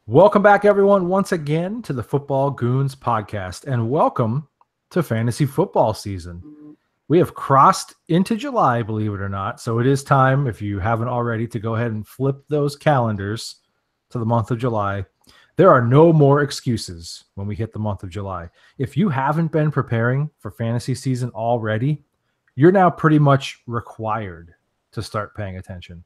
Welcome back, everyone, once again to the Football Goons podcast, and welcome to fantasy football season. We have crossed into July, believe it or not, so it is time, if you haven't already, to go ahead and flip those calendars to the month of July. There are no more excuses when we hit the month of July. If you haven't been preparing for fantasy season already, you're now pretty much required to start paying attention,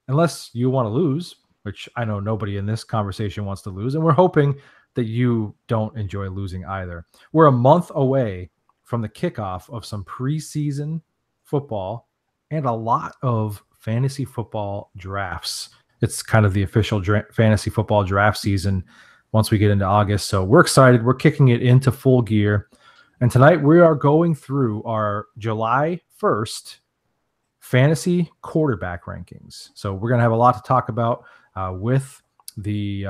unless you want to lose, which I know nobody in this conversation wants to lose. And we're hoping that you don't enjoy losing either. We're a month away from the kickoff of some preseason football and a lot of fantasy football drafts. It's kind of the official fantasy football draft season once we get into August. So we're excited. We're kicking it into full gear. And tonight we are going through our July 1st fantasy quarterback rankings. So we're going to have a lot to talk about with the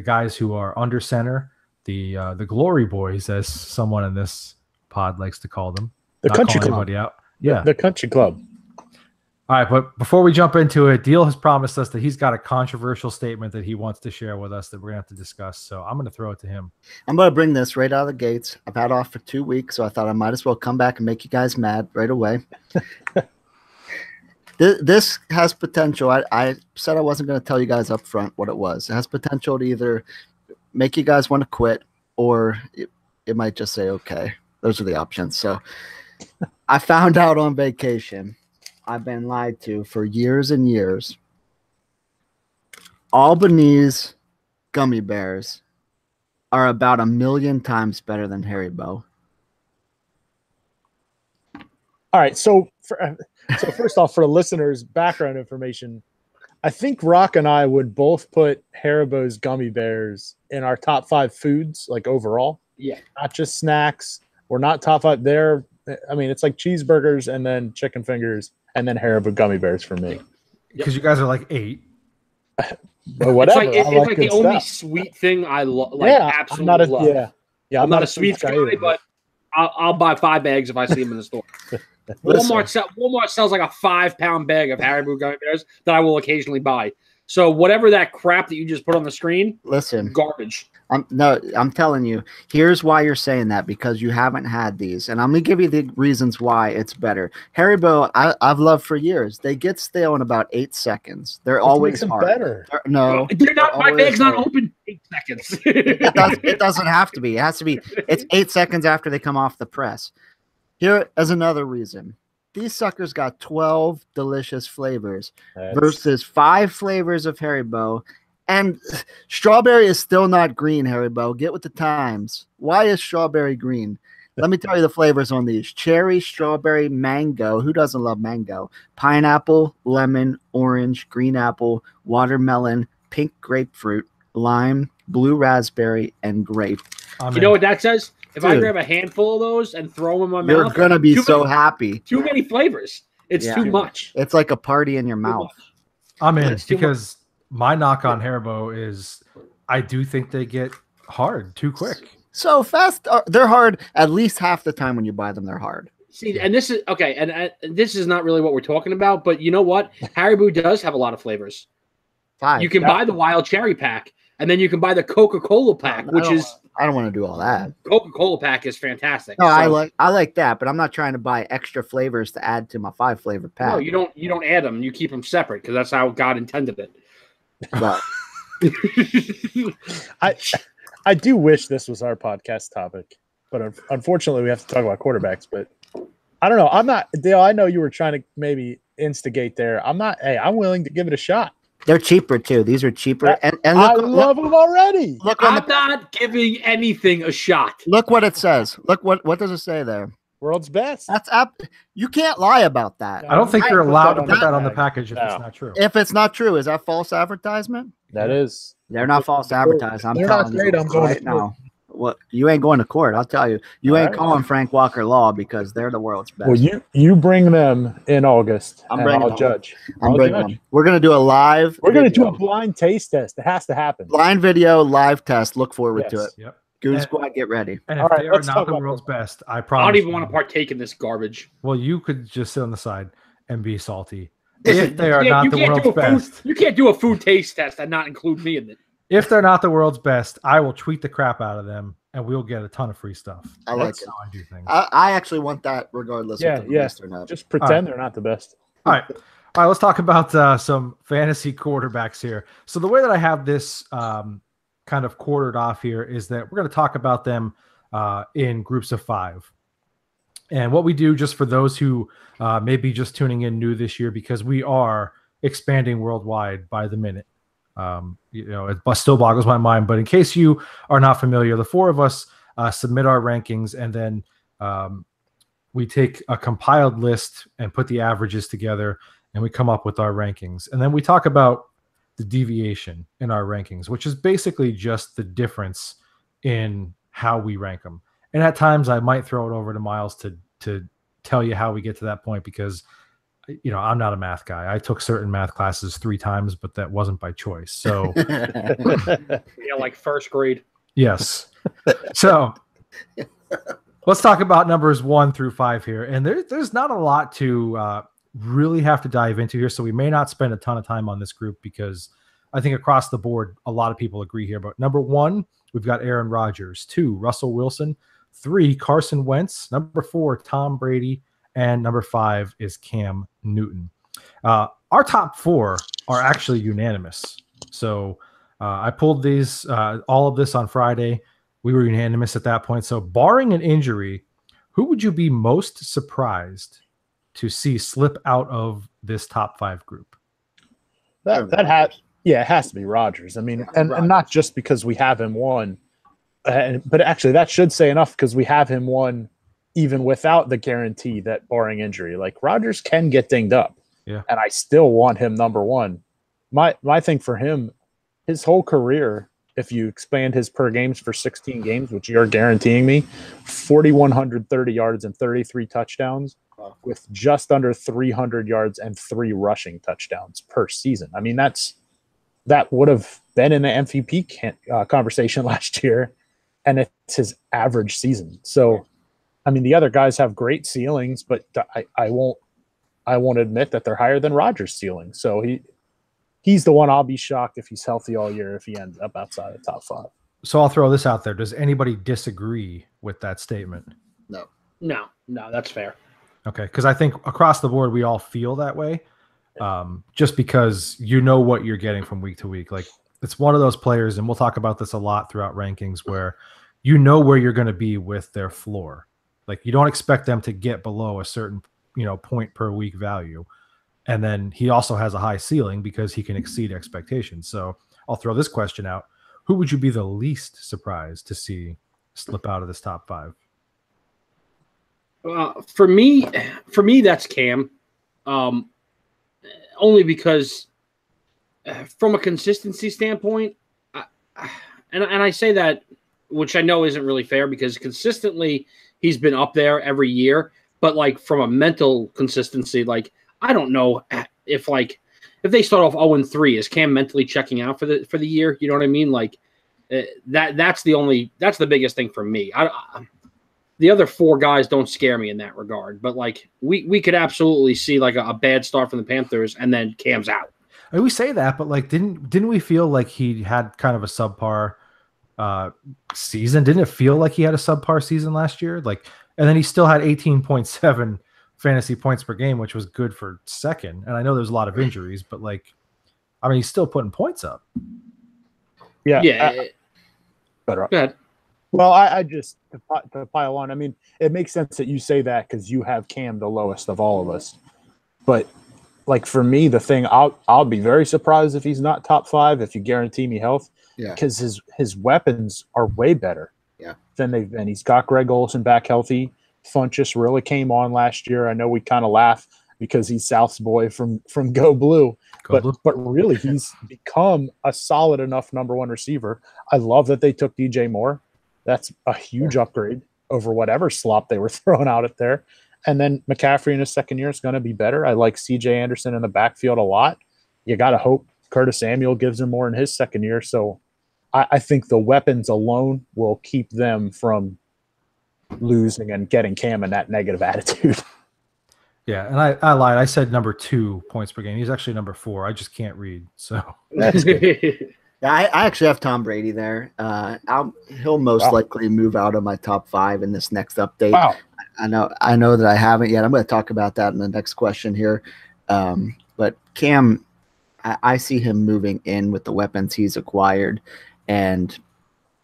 guys who are under center, the glory boys, as someone in this pod likes to call them. The country club. Out. Yeah, the country club. All right, but before we jump into it, Deal has promised us that he's got a controversial statement that he wants to share with us that we're going to have to discuss. So I'm going to throw it to him. I'm going to bring this right out of the gates. I've had off for 2 weeks, so I thought I might as well come back and make you guys mad right away. This has potential. I said I wasn't going to tell you guys up front what it was. It has potential to either make you guys want to quit, or it might just say, okay, those are the options. So I found out on vacation. I've been lied to for years and years. Albanese gummy bears are about 1 million times better than Haribo. All right, so first off, for the listeners' background information, I think Rock and I would both put Haribo's gummy bears in our top 5 foods, like overall. Yeah, not just snacks. We're not top 5. It's like cheeseburgers and then chicken fingers and then Haribo gummy bears for me. Because you guys are like 8. But whatever. It's like the only sweet thing I love. Absolutely love. I'm not a sweet guy, but I'll buy 5 bags if I see them in the store. Walmart sells like a 5-pound bag of Haribo gummy bears that I will occasionally buy. So whatever that crap that you just put on the screen, listen, garbage. I'm telling you, here's why you're saying that, because you haven't had these. And I'm going to give you the reasons why it's better. Haribo, I've loved for years. They get stale in about 8 seconds. They're always hard. Better. They're not. My bag's not open 8 seconds. It doesn't have to be. It has to be. It's 8 seconds after they come off the press. Here is another reason. These suckers got 12 delicious flavors versus 5 flavors of Haribo. And strawberry is still not green, Haribo. Get with the times. Why is strawberry green? Let me tell you the flavors on these. Cherry, strawberry, mango. Who doesn't love mango? Pineapple, lemon, orange, green apple, watermelon, pink grapefruit, lime, blue raspberry, and grape. You know what that says? If I grab a handful of those and throw them in my mouth, you're going to be so happy. Too many flavors. It's too much. It's like a party in your mouth. I'm in because my knock on Haribo is I do think they get hard too quick. So fast. They're hard at least half the time when you buy them. They're hard. See, and this is okay. And this is not really what we're talking about, but you know what? Haribo does have a lot of flavors. 5. You can buy the wild cherry pack, and then you can buy the Coca-Cola pack, I don't want to do all that. Coca-Cola pack is fantastic. No, I like that, but I'm not trying to buy extra flavors to add to my 5-flavor pack. No, you don't add them. You keep them separate because that's how God intended it. But I do wish this was our podcast topic, but unfortunately we have to talk about quarterbacks. But I don't know. I'm not, Dale. I know you were trying to maybe instigate there. I'm not. Hey, I'm willing to give it a shot. They're cheaper too. These are cheaper, and I love them already. I'm not giving anything a shot. Look what it says. Look what does it say there? World's best. That's you can't lie about that. I don't think you're allowed to put that on the package if it's not true. If it's not true, is that false advertisement? That is. They're not false advertising. I'm telling you right now. Well, you ain't going to court. I'll tell you. You ain't calling Frank Walker Law because they're the world's best. Well, you bring them in August, and I'll judge. I'm bringing them. We're going to do a live. We're going to do a blind taste test. It has to happen. Blind video, live test. Look forward to it. Yep. Goon Squad, get ready. And if they are not the world's best, I promise. I don't even want to partake in this garbage. Well, you could just sit on the side and be salty. If they are not the world's best. You can't do a food taste test and not include me in it. if they're not the world's best, I will tweet the crap out of them, and we'll get a ton of free stuff. That's how I do things. I actually want that regardless of the best or not. Just pretend they're not the best. All right. Let's talk about some fantasy quarterbacks here. So the way that I have this kind of quartered off here is that we're going to talk about them in groups of 5. And what we do, just for those who may be just tuning in new this year, because we are expanding worldwide by the minute. It still boggles my mind, but in case you are not familiar, the 4 of us submit our rankings, and then we take a compiled list and put the averages together, and we come up with our rankings. And then we talk about the deviation in our rankings, which is basically just the difference in how we rank them. And at times I might throw it over to Miles to tell you how we get to that point, because I'm not a math guy. I took certain math classes 3 times, but that wasn't by choice. So like first grade. Yes. So let's talk about numbers 1 through 5 here. And there's not a lot to really have to dive into here. So we may not spend a ton of time on this group, because I think across the board, a lot of people agree here. But number 1, we've got Aaron Rodgers. 2, Russell Wilson. 3, Carson Wentz. Number 4, Tom Brady. And number 5 is Cam Newton. Our top 4 are actually unanimous. So I pulled these, all of this on Friday. We were unanimous at that point. So barring an injury, who would you be most surprised to see slip out of this top 5 group? It has to be Rodgers. I mean, and not just because we have him 1, but actually that should say enough, because we have him 1 even without the guarantee that barring injury. Like, Rodgers can get dinged up, and I still want him number 1. My thing for him, his whole career, if you expand his per games for 16 games, which you're guaranteeing me, 4,130 yards and 33 touchdowns, with just under 300 yards and 3 rushing touchdowns per season. I mean, that would have been in the MVP conversation last year, and it's his average season. So, I mean, the other guys have great ceilings, but I won't admit that they're higher than Rodgers' ceiling. So he's the one I'll be shocked if he's healthy all year if he ends up outside the top 5. So I'll throw this out there. Does anybody disagree with that statement? No, that's fair. Okay, because I think across the board we all feel that way, just because you know what you're getting from week to week. Like, it's one of those players, and we'll talk about this a lot throughout rankings, where you know where you're going to be with their floor. Like, you don't expect them to get below a certain point per week value, and then he also has a high ceiling because he can exceed expectations. So I'll throw this question out: who would you be the least surprised to see slip out of this top 5? For me, that's Cam. Only because from a consistency standpoint, and I say that, which I know isn't really fair, because consistently he's been up there every year. But like, from a mental consistency, like, I don't know if they start off 0-3, is Cam mentally checking out for the year? You know what I mean? Like, that's the biggest thing for me. The other 4 guys don't scare me in that regard, but like, we could absolutely see like a bad start from the Panthers, and then Cam's out. I mean, we say that, but like, didn't we feel like he had kind of a subpar season? Didn't it feel like he had a subpar season last year? Like, and then he still had 18.7 fantasy points per game, which was good for second. And I know there's a lot of injuries, but like, I mean, he's still putting points up. Yeah. Go ahead. Well, I just, to pile on, I mean, it makes sense that you say that because you have Cam the lowest of all of us. But like, for me, the thing, I'll be very surprised if he's not top 5 if you guarantee me health. Yeah. Because his weapons are way better than they've been. He's got Greg Olsen back healthy. Funchess really came on last year. I know we kind of laugh because he's South's boy from Go Blue. But really, he's become a solid enough number 1 receiver. I love that they took DJ Moore. That's a huge upgrade over whatever slop they were throwing out at there. And then McCaffrey in his second year is going to be better. I like C.J. Anderson in the backfield a lot. You got to hope Curtis Samuel gives him more in his second year. So I think the weapons alone will keep them from losing and getting Cam in that negative attitude. Yeah, and I lied. I said number 2 points per game. He's actually number 4. I just can't read. So that's good. Yeah, I actually have Tom Brady there. He'll most likely move out of my top 5 in this next update. Wow. I know that I haven't yet. I'm going to talk about that in the next question here. But Cam, I see him moving in with the weapons he's acquired. And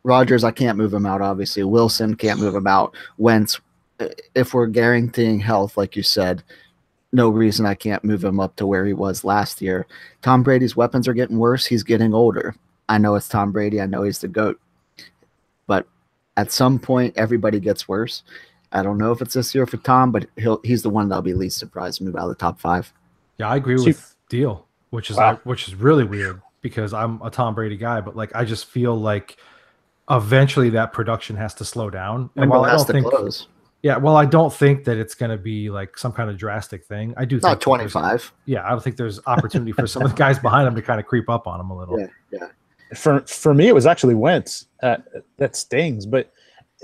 Rodgers, I can't move him out, obviously. Wilson, can't move him out. Wentz, if we're guaranteeing health, like you said, no reason I can't move him up to where he was last year. Tom Brady's weapons are getting worse. He's getting older. I know it's Tom Brady. I know he's the GOAT. But at some point, everybody gets worse. I don't know if it's this year for Tom, but he's the one that'll be least surprised to move out of the top 5. Yeah, I agree with Deal, which is really weird because I'm a Tom Brady guy, but like I just feel like eventually that production has to slow down. And while I don't think close. Yeah, well, I don't think that it's going to be like some kind of drastic thing. I do think not 25. Yeah, I don't think there's opportunity for some of the guys behind him to kind of creep up on him a little. Yeah. For me, it was actually Wentz. That stings, but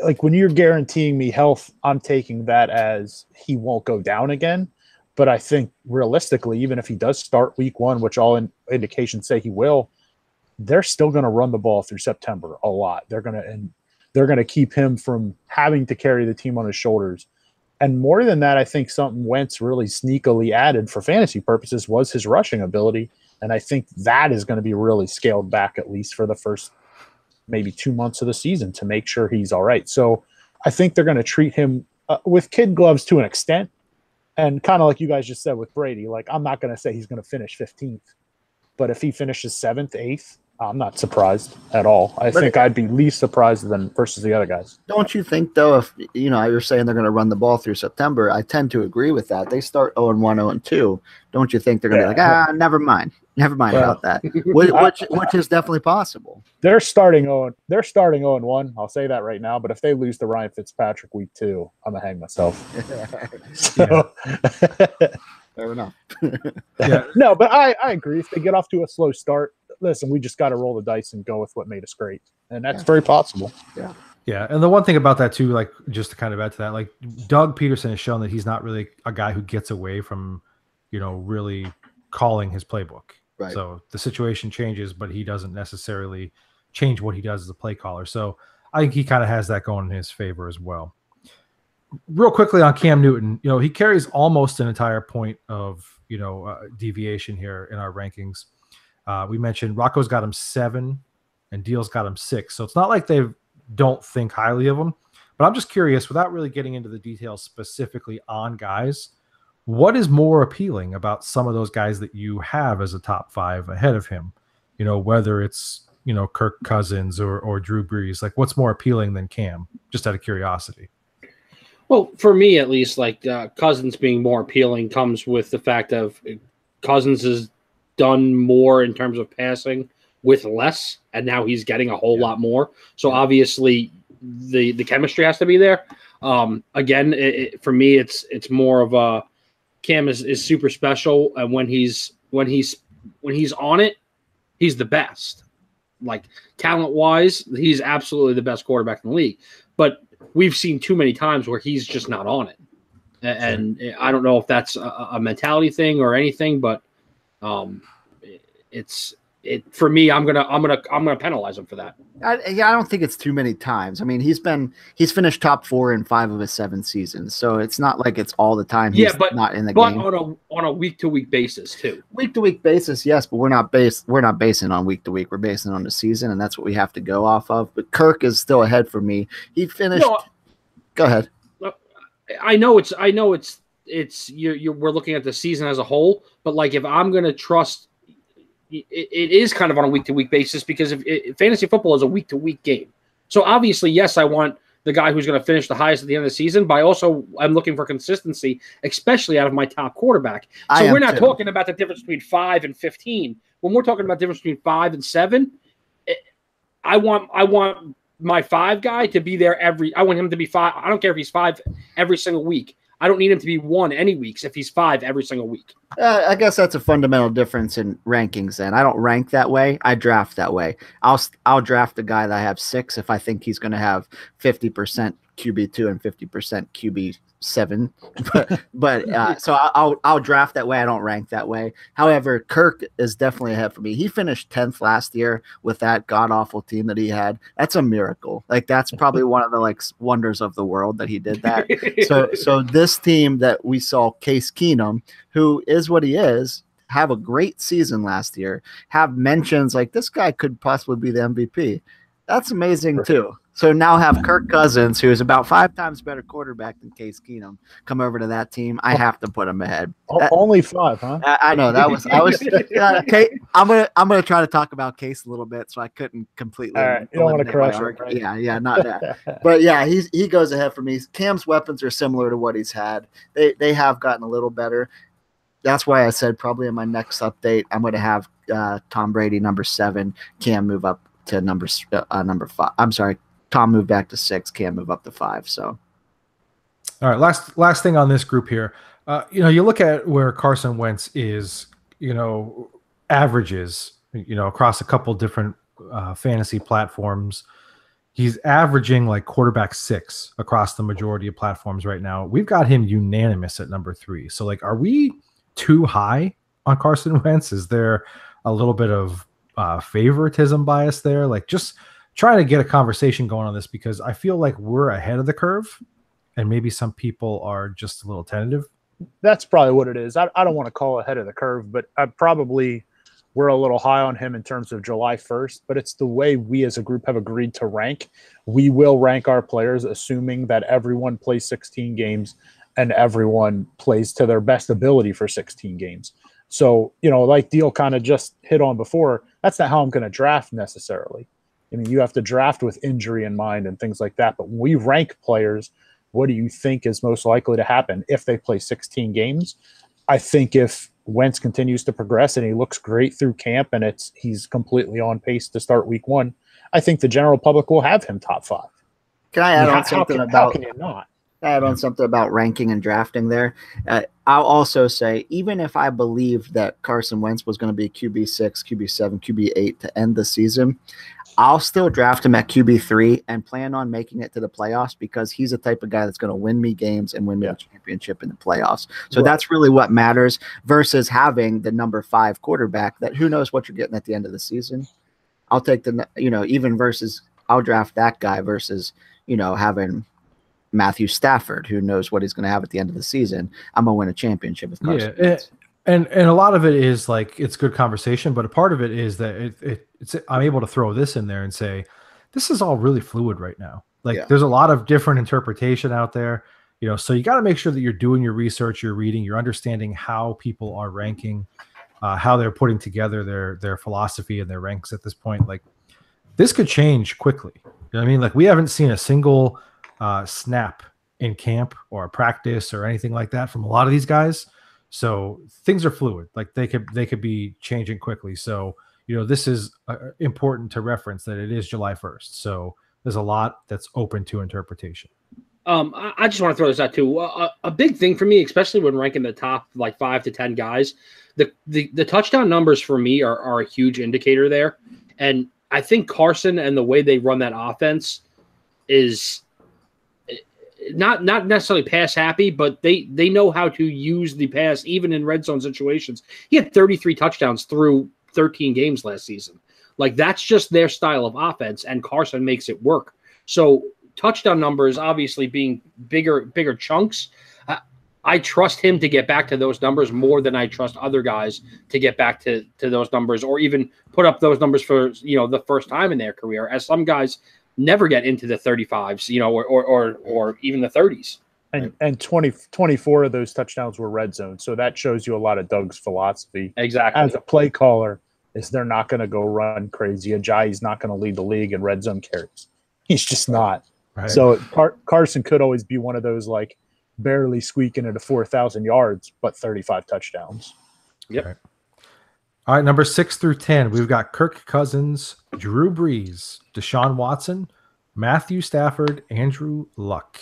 like when you're guaranteeing me health, I'm taking that as he won't go down again. But I think realistically, even if he does start week 1, which all indications say he will, they're still going to run the ball through September a lot. They're going to keep him from having to carry the team on his shoulders. And more than that, I think something Wentz really sneakily added for fantasy purposes was his rushing ability. And I think that is going to be really scaled back, at least for the first maybe 2 months of the season, to make sure he's all right. So I think they're going to treat him with kid gloves to an extent. And kind of like you guys just said with Brady, like I'm not going to say he's going to finish 15th. But if he finishes 7th, 8th, I'm not surprised at all. I think I'd be least surprised than versus the other guys. Don't you think, though, if you're saying they're going to run the ball through September, I tend to agree with that. They start 0-1, 0-2. Don't you think they're going to be like, never mind about that, which is definitely possible. They're starting 0-1. I'll say that right now. But if they lose to Ryan Fitzpatrick week 2, I'm gonna hang myself. Fair enough. No, but I agree. If they get off to a slow start, listen, we just got to roll the dice and go with what made us great, and that's very possible. Yeah, and the one thing about that too, like just to kind of add to that, like Doug Peterson has shown that he's not really a guy who gets away from, really calling his playbook. Right. So the situation changes, but he doesn't necessarily change what he does as a play caller. So I think he kind of has that going in his favor as well. Real quickly on Cam Newton, he carries almost an entire point of, deviation here in our rankings. We mentioned Rocco's got him 7 and Deal's got him 6. So it's not like they don't think highly of him, but I'm just curious, without really getting into the details specifically on guys, what is more appealing about some of those guys that you have as a top 5 ahead of him? Whether it's, Kirk Cousins or Drew Brees, like what's more appealing than Cam, just out of curiosity? Well, for me at least, like Cousins being more appealing comes with the fact of Cousins has done more in terms of passing with less, and now he's getting a whole lot more. So obviously the chemistry has to be there. Again, for me, it's more of a Cam is super special, and when he's on it, he's the best. Like talent wise, he's absolutely the best quarterback in the league. But we've seen too many times where he's just not on it, and I don't know if that's a mentality thing or anything, but for me, I'm gonna penalize him for that. I don't think it's too many times. I mean, he's finished top 4 in 5 of his 7 seasons, so it's not like it's all the time. He's not in the game. But on a week to week basis too. Week to week basis, yes, but we're not basing on week to week. We're basing on the season, and that's what we have to go off of. But Kirk is still ahead for me. He finished. Go ahead. I know it's we're looking at the season as a whole, but like if I'm gonna trust. It is kind of on a week-to-week basis because if fantasy football is a week-to-week game. So obviously, yes, I want the guy who's going to finish the highest at the end of the season, but I'm looking for consistency, especially out of my top quarterback. So we're not talking about the difference between 5 and 15. When we're talking about the difference between 5 and 7, I want my 5 guy to be there I want him to be 5. I don't care if he's 5 every single week. I don't need him to be 1 any weeks if he's 5 every single week. I guess that's a fundamental difference in rankings. Then I don't rank that way. I draft that way. I'll draft a guy that I have 6 if I think he's going to have 50% QB2 and 50% QB7. But so I'll draft that way. I don't rank that way. However, Kirk is definitely ahead for me. He finished 10th last year with that god awful team that he had. That's a miracle. Like that's probably one of the like wonders of the world that he did that. So this team that we saw, Case Keenum, who is what he is, have a great season last year, have mentions like this guy could possibly be the MVP. That's amazing too. So now have Kirk Cousins, who is about 5 times better quarterback than Case Keenum, come over to that team. I have to put him ahead. Only 5, huh? I know that was. I was. I'm gonna try to talk about Case a little bit, so I couldn't completely. All right, you don't want to crush him, right? Yeah, not that. But yeah, he goes ahead for me. Cam's weapons are similar to what he's had. They have gotten a little better. That's why I said probably in my next update I'm going to have Tom Brady number 7, Cam move up to number 5. I'm sorry. Tom moved back to 6. Cam move up to 5. So, all right. Last thing on this group here. You look at where Carson Wentz is. Averages. Across a couple different fantasy platforms. He's averaging like quarterback 6 across the majority of platforms right now. We've got him unanimous at number 3. So, like, are we too high on Carson Wentz? Is there a little bit of favoritism bias there? Like, just trying to get a conversation going on this because I feel like we're ahead of the curve and maybe some people are just a little tentative. That's probably what it is. I don't want to call ahead of the curve, but we're a little high on him in terms of July 1st, but it's the way we as a group have agreed to rank. We will rank our players assuming that everyone plays 16 games and everyone plays to their best ability for 16 games. So, like Deal kind of just hit on before, that's not how I'm going to draft necessarily. I mean, you have to draft with injury in mind and things like that. But when we rank players, what do you think is most likely to happen if they play 16 games? I think if Wentz continues to progress and he looks great through camp and he's completely on pace to start week 1, I think the general public will have him top 5. Can I add on something how can you not? Add on something about ranking and drafting there. I'll also say, even if I believed that Carson Wentz was going to be QB6, QB7, QB8 to end the season, I'll still draft him at QB3 and plan on making it to the playoffs because he's the type of guy that's going to win me games and win me a championship in the playoffs. So that's really what matters versus having the number 5 quarterback that who knows what you're getting at the end of the season. I'll take even versus I'll draft that guy versus, having Matthew Stafford, who knows what he's going to have at the end of the season. I'm going to win a championship with Carson Wentz. And a lot of it is like it's good conversation, but a part of it is that it's I'm able to throw this in there and say this is all really fluid right now. Like there's a lot of different interpretation out there, so you got to make sure that you're doing your research, you're reading, you're understanding how people are ranking, how they're putting together their philosophy and their ranks at this point. Like this could change quickly. You know what I mean? Like we haven't seen a single snap in camp or practice or anything like that from a lot of these guys. So things are fluid, like they could be changing quickly. So, this is important to reference that it is July 1st. So there's a lot that's open to interpretation. I just want to throw this out too. A big thing for me, especially when ranking the top like 5 to 10 guys, the touchdown numbers for me are a huge indicator there. And I think Carson and the way they run that offense is not necessarily pass happy, but they know how to use the pass even in red zone situations. He had 33 touchdowns through 13 games last season. Like that's just their style of offense, and Carson makes it work. So touchdown numbers obviously being bigger chunks. I trust him to get back to those numbers more than I trust other guys to get back to those numbers or even put up those numbers for the first time in their career, as some guys never get into the 35s, or even the 30s. And 24 of those touchdowns were red zone. So that shows you a lot of Doug's philosophy. Exactly. As a play caller, is they're not going to go run crazy. Ajayi's not going to lead the league in red zone carries. He's just not. Right. So Carson could always be one of those like barely squeaking into 4,000 yards, but 35 touchdowns. Yep. All right, number 6 through 10, we've got Kirk Cousins, Drew Brees, Deshaun Watson, Matthew Stafford, Andrew Luck.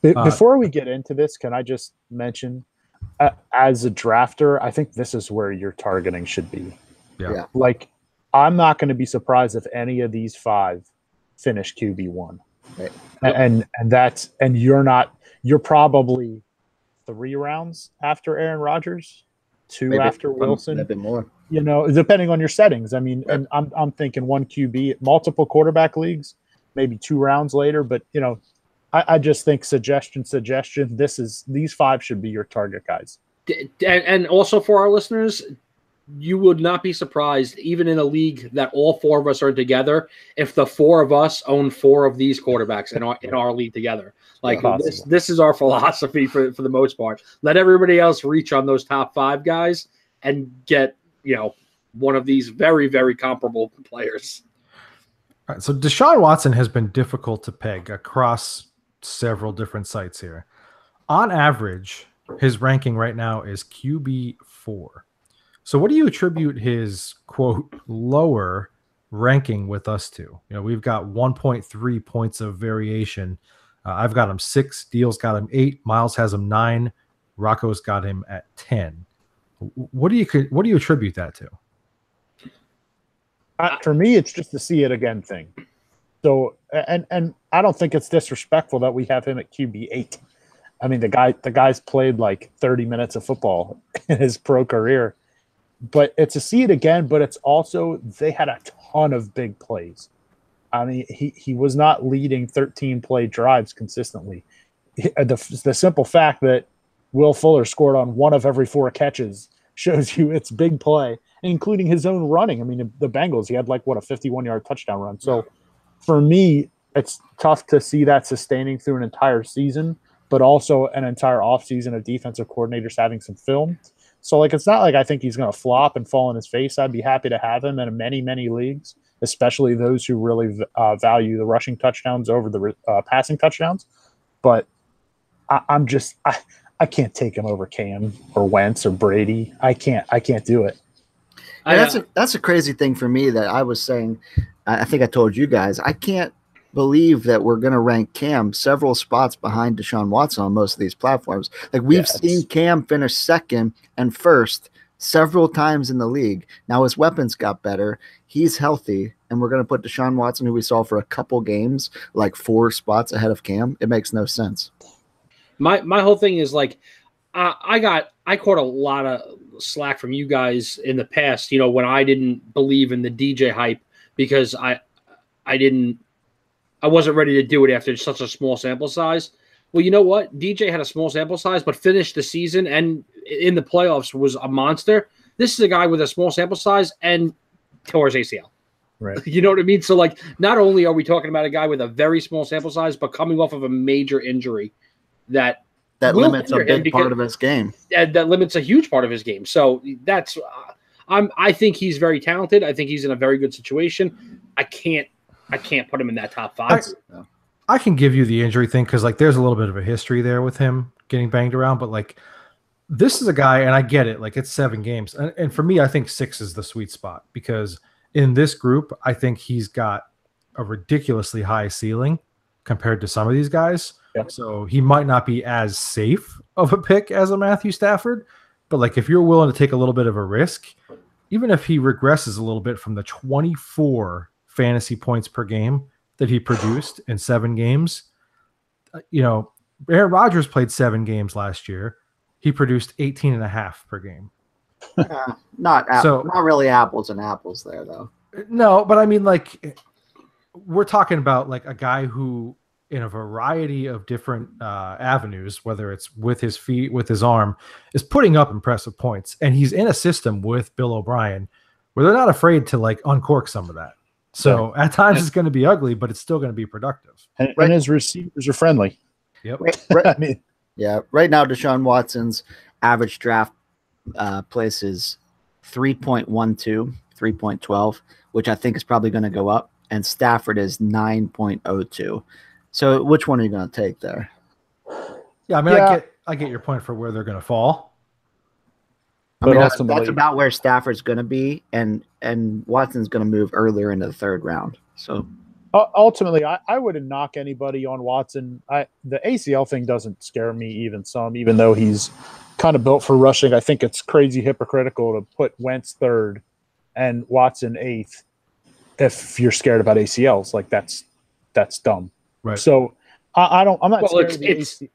Before we get into this, can I just mention, as a drafter, I think this is where your targeting should be. Yeah. Like, I'm not going to be surprised if any of these 5 finish QB1. Right. And you're probably 3 rounds after Aaron Rodgers, 2 Maybe, after Wilson. Maybe more. Depending on your settings. I mean, and I'm thinking 1 QB, multiple quarterback leagues, maybe 2 rounds later. But I just think suggestion. These 5 should be your target guys. And also for our listeners, you would not be surprised, even in a league that all 4 of us are together, if the 4 of us own 4 of these quarterbacks in our league together. Like this is our philosophy for the most part. Let everybody else reach on those top 5 guys and get one of these very, very comparable players. All right, so Deshaun Watson has been difficult to peg across several different sites here. On average, his ranking right now is QB4. So what do you attribute his, quote, lower ranking with us to? We've got 1.3 points of variation. I've got him 6. Deal's got him 8. Miles has him 9. Rocco's got him at 10. What do you attribute that to? For me, it's just the see it again thing. So, and I don't think it's disrespectful that we have him at QB8. I mean, the guy's played like 30 minutes of football in his pro career, but it's a see it again. But it's also they had a ton of big plays. I mean, he was not leading 13 play drives consistently. The simple fact that Will Fuller scored on 1 of every 4 catches shows you it's big play, including his own running. I mean, the Bengals, he had like a 51-yard touchdown run. So for me, it's tough to see that sustaining through an entire season, but also an entire offseason of defensive coordinators having some film. So it's not like I think he's going to flop and fall on his face. I'd be happy to have him in many, many leagues, especially those who really value the rushing touchdowns over the passing touchdowns. But I can't take him over Cam or Wentz or Brady. I can't do it. That's a crazy thing for me that I was saying. I think I told you guys, I can't believe that we're going to rank Cam several spots behind Deshaun Watson on most of these platforms. Like we've seen Cam finish 2nd and 1st several times in the league. Now his weapons got better. He's healthy. And we're going to put Deshaun Watson, who we saw for a couple games, like 4 spots ahead of Cam. It makes no sense. My whole thing is I caught a lot of slack from you guys in the past, when I didn't believe in the DJ hype because I wasn't ready to do it after such a small sample size. Well, you know what? DJ had a small sample size, but finished the season and in the playoffs was a monster. This is a guy with a small sample size and tore his ACL. Right. You know what I mean? So not only are we talking about a guy with a very small sample size, but coming off of a major injury that limits a big part of his game. That limits a huge part of his game. So that's I think he's very talented. I think he's in a very good situation. I can't put him in that top 5. I can give you the injury thing because there's a little bit of a history there with him getting banged around, but this is a guy, and I get it. It's 7 games, and for me, I think 6 is the sweet spot because in this group, I think he's got a ridiculously high ceiling compared to some of these guys. Yep. So he might not be as safe of a pick as a Matthew Stafford, but if you're willing to take a little bit of a risk, even if he regresses a little bit from the 24 fantasy points per game that he produced in 7 games, Aaron Rodgers played 7 games last year. He produced 18.5 per game. Not really apples and apples there, though. No, but I mean, we're talking about a guy who, in a variety of different avenues, whether it's with his feet, with his arm, is putting up impressive points. And he's in a system with Bill O'Brien where they're not afraid to uncork some of that. So at times it's going to be ugly, but it's still going to be productive. And his receivers are friendly. Yep. Right now, Deshaun Watson's average draft place is 3.12, 3.12, which I think is probably going to go up. And Stafford is 9.02. So which one are you going to take there? Yeah, I mean, I get your point for where they're going to fall. I mean, that's about where Stafford's going to be, and Watson's going to move earlier into the 3rd round. So ultimately, I wouldn't knock anybody on Watson. The ACL thing doesn't scare me even though he's kind of built for rushing. I think it's crazy hypocritical to put Wentz 3rd and Watson 8th if you're scared about ACLs. That's dumb. Right. So I'm not scared of the ACL.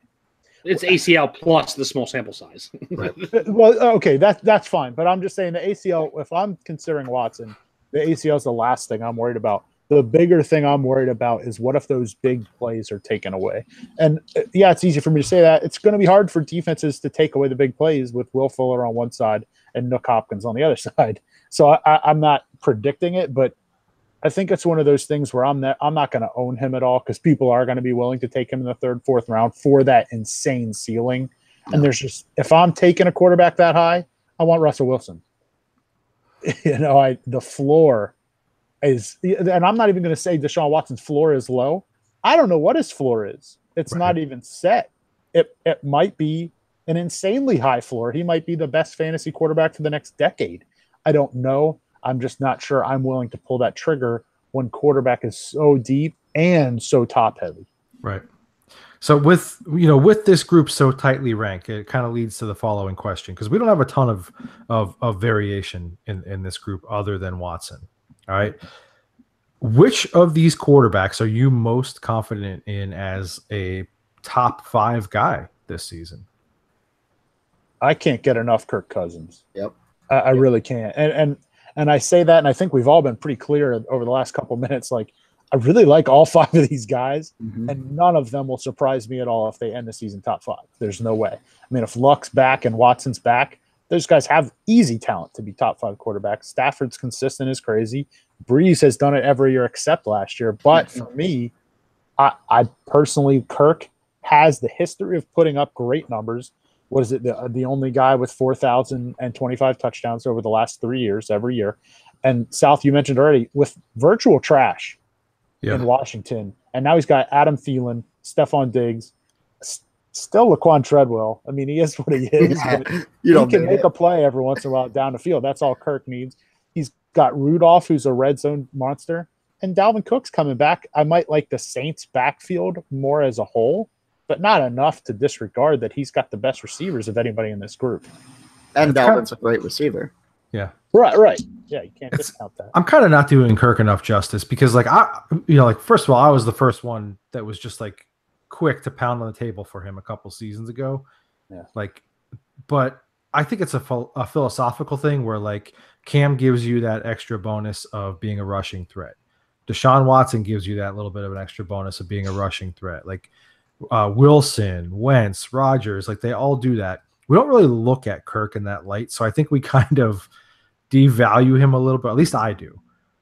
It's ACL plus the small sample size. Right. Well, okay, that's fine. But I'm just saying the ACL, if I'm considering Watson, the ACL is the last thing I'm worried about. The bigger thing I'm worried about is what if those big plays are taken away? And yeah, it's easy for me to say that. It's going to be hard for defenses to take away the big plays with Will Fuller on one side and Nook Hopkins on the other side. So I'm not predicting it, but I think it's one of those things where I'm not going to own him at all because people are going to be willing to take him in the third, fourth round for that insane ceiling. And there's just, if I'm taking a quarterback that high, I want Russell Wilson. The floor is, and I'm not even going to say Deshaun Watson's floor is low. I don't know what his floor is. It's not even set. It might be an insanely high floor. He might be the best fantasy quarterback for the next decade. I don't know. I'm just not sure I'm willing to pull that trigger when quarterback is so deep and so top heavy. Right. So with this group so tightly ranked, it kind of leads to the following question, because we don't have a ton of variation in this group other than Watson. All right. Which of these quarterbacks are you most confident in as a top 5 guy this season? I can't get enough Kirk Cousins. Yep. I really can't. And I say that, and I think we've all been pretty clear over the last couple of minutes. Like, I really like all 5 of these guys, and none of them will surprise me at all if they end the season top 5. There's no way. I mean, if Luck's back and Watson's back, those guys have easy talent to be top 5 quarterbacks. Stafford's consistent as crazy. Breeze has done it every year except last year. But for me, I personally, Kirk has the history of putting up great numbers. What is it? The only guy with 4,025 touchdowns over the last 3 years, every year. And South, you mentioned already, with virtual trash in Washington. And now he's got Adam Thielen, Stephon Diggs, still Laquan Treadwell. I mean, he is what he is. He can make a play every once in a while down the field. That's all Kirk needs. He's got Rudolph, who's a red zone monster. And Dalvin Cook's coming back. I might like the Saints backfield more as a whole, but not enough to disregard that he's got the best receivers of anybody in this group. And Dalvin's a great receiver. Yeah. Right. Yeah, you can't discount that. I'm kind of not doing Kirk enough justice because, first of all, I was the first one that was just like quick to pound on the table for him a couple seasons ago. Yeah. But I think it's a philosophical thing where like Cam gives you that extra bonus of being a rushing threat. Deshaun Watson gives you that little bit of an extra bonus of being a rushing threat. Like Wilson, Wentz, Rodgers, like they all do that. We don't really look at Kirk in that light. So I think we kind of devalue him a little bit. At least I do.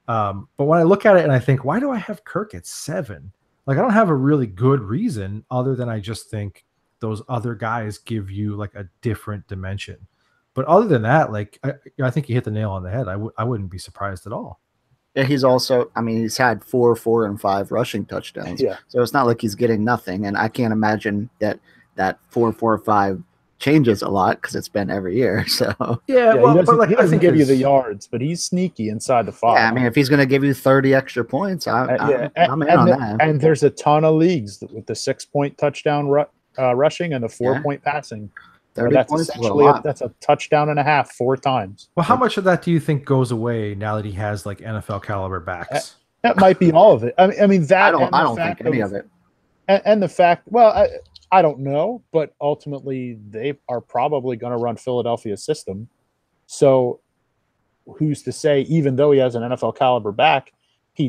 But when I look at it and I think, why do I have Kirk at 7? Like, I don't have a really good reason other than I just think those other guys give you like a different dimension. But other than that, like, I think you hit the nail on the head. I wouldn't be surprised at all. Yeah, he's also, I mean, he's had 4, 4, and 5 rushing touchdowns. Yeah. So it's not like he's getting nothing. And I can't imagine that 4, 4, 5 changes a lot because it's been every year. So yeah, well, he doesn't give you the yards, but he's sneaky inside the 5. Yeah, I mean, if he's going to give you 30 extra points, I'm in on that. And there's a ton of leagues with the 6-point touchdown rushing and the 4-point passing. That's essentially that's a touchdown and a half 4 times. Well, how much of that do you think goes away now that he has like NFL caliber backs? That might be all of it. I mean that. I don't think any of it. And the fact, well, I don't know, but ultimately they are probably going to run Philadelphia's system. So who's to say? Even though he has an NFL caliber back,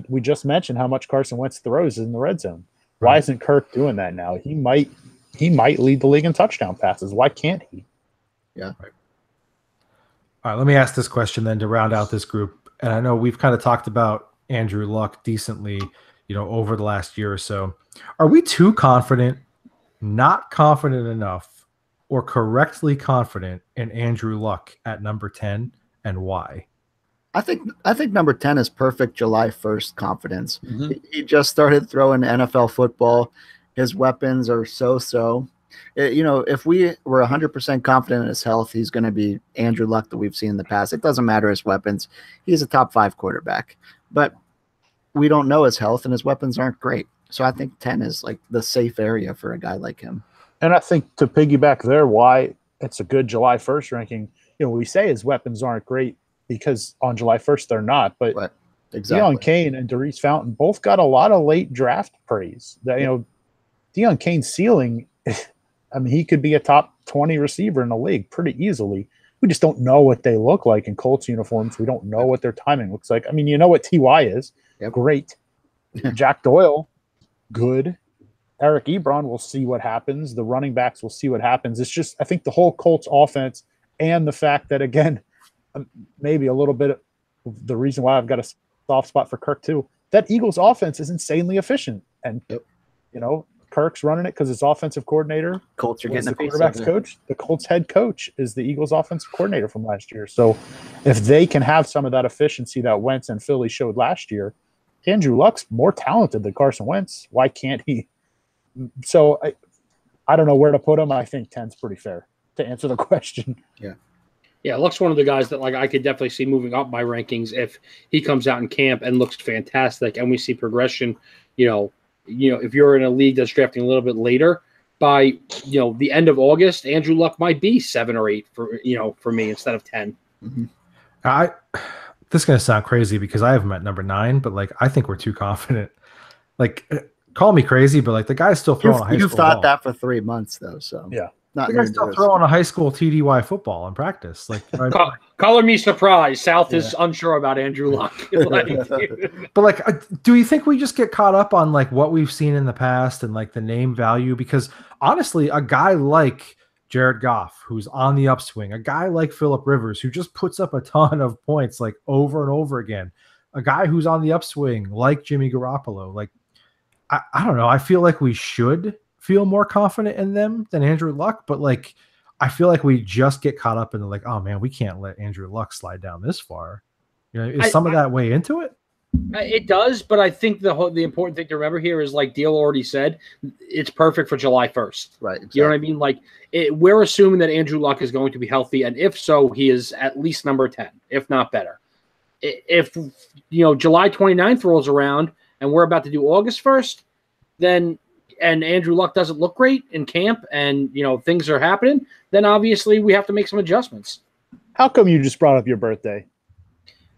we just mentioned how much Carson Wentz throws in the red zone. Why isn't Kirk doing that now? He might lead the league in touchdown passes. Why can't he? Yeah. Right. All right. Let me ask this question then to round out this group. And I know we've kind of talked about Andrew Luck decently, over the last year or so. Are we too confident, not confident enough, or correctly confident in Andrew Luck at number 10, and why? I think number 10 is perfect July 1st confidence. Mm-hmm. He just started throwing NFL football. His weapons are so. If we were 100% confident in his health, he's going to be Andrew Luck that we've seen in the past. It doesn't matter his weapons. He's a top 5 quarterback. But we don't know his health, and his weapons aren't great. So I think 10 is like the safe area for a guy like him. And I think to piggyback there, why it's a good July 1st ranking, we say his weapons aren't great because on July 1st they're not. But Exactly. Deion Kane and Darius Fountain both got a lot of late draft praise. That Deion Kane's ceiling, I mean, he could be a top 20 receiver in the league pretty easily. We just don't know what they look like in Colts uniforms. We don't know what their timing looks like. I mean, you know what Ty is. Yep. Great. Jack Doyle, good. Eric Ebron, we'll see what happens. The running backs will see what happens. It's just, I think the whole Colts offense and the fact that, again, maybe a little bit of the reason why I've got a soft spot for Kirk too, that Eagles offense is insanely efficient. And, Kirk's running it because his offensive coordinator Colts are getting the quarterback's coach. The Colts head coach is the Eagles offensive coordinator from last year. So if they can have some of that efficiency that Wentz and Philly showed last year, Andrew Luck's more talented than Carson Wentz. Why can't he? So I don't know where to put him. I think 10's pretty fair to answer the question. Yeah, Luck's one of the guys that I could definitely see moving up my rankings if he comes out in camp and looks fantastic and we see progression, if you're in a league that's drafting a little bit later, by the end of August, Andrew Luck might be 7 or 8 for me instead of 10. Mm-hmm. This is gonna sound crazy because I have him at number 9, but I think we're too confident. Call me crazy, but the guy's still throwing a high school. You've thought that for 3 months though, so yeah. The guy's still throwing a high school TDY football in practice. Color me surprised. South is unsure about Andrew Luck. But do you think we just get caught up on what we've seen in the past and the name value? Because honestly, a guy like Jared Goff, who's on the upswing, a guy like Phillip Rivers, who just puts up a ton of points over and over again, a guy who's on the upswing like Jimmy Garoppolo, I don't know. I feel like we should feel more confident in them than Andrew Luck, but I feel like we just get caught up in oh man, we can't let Andrew Luck slide down this far. Is some of that way into it? It does, but I think the important thing to remember here is Deal already said, it's perfect for July 1st. Right. Exactly. You know what I mean? We're assuming that Andrew Luck is going to be healthy, and if so, he is at least number 10, if not better. If July 29th rolls around and we're about to do August 1st, then and Andrew Luck doesn't look great in camp and, things are happening, then obviously we have to make some adjustments. How come you just brought up your birthday?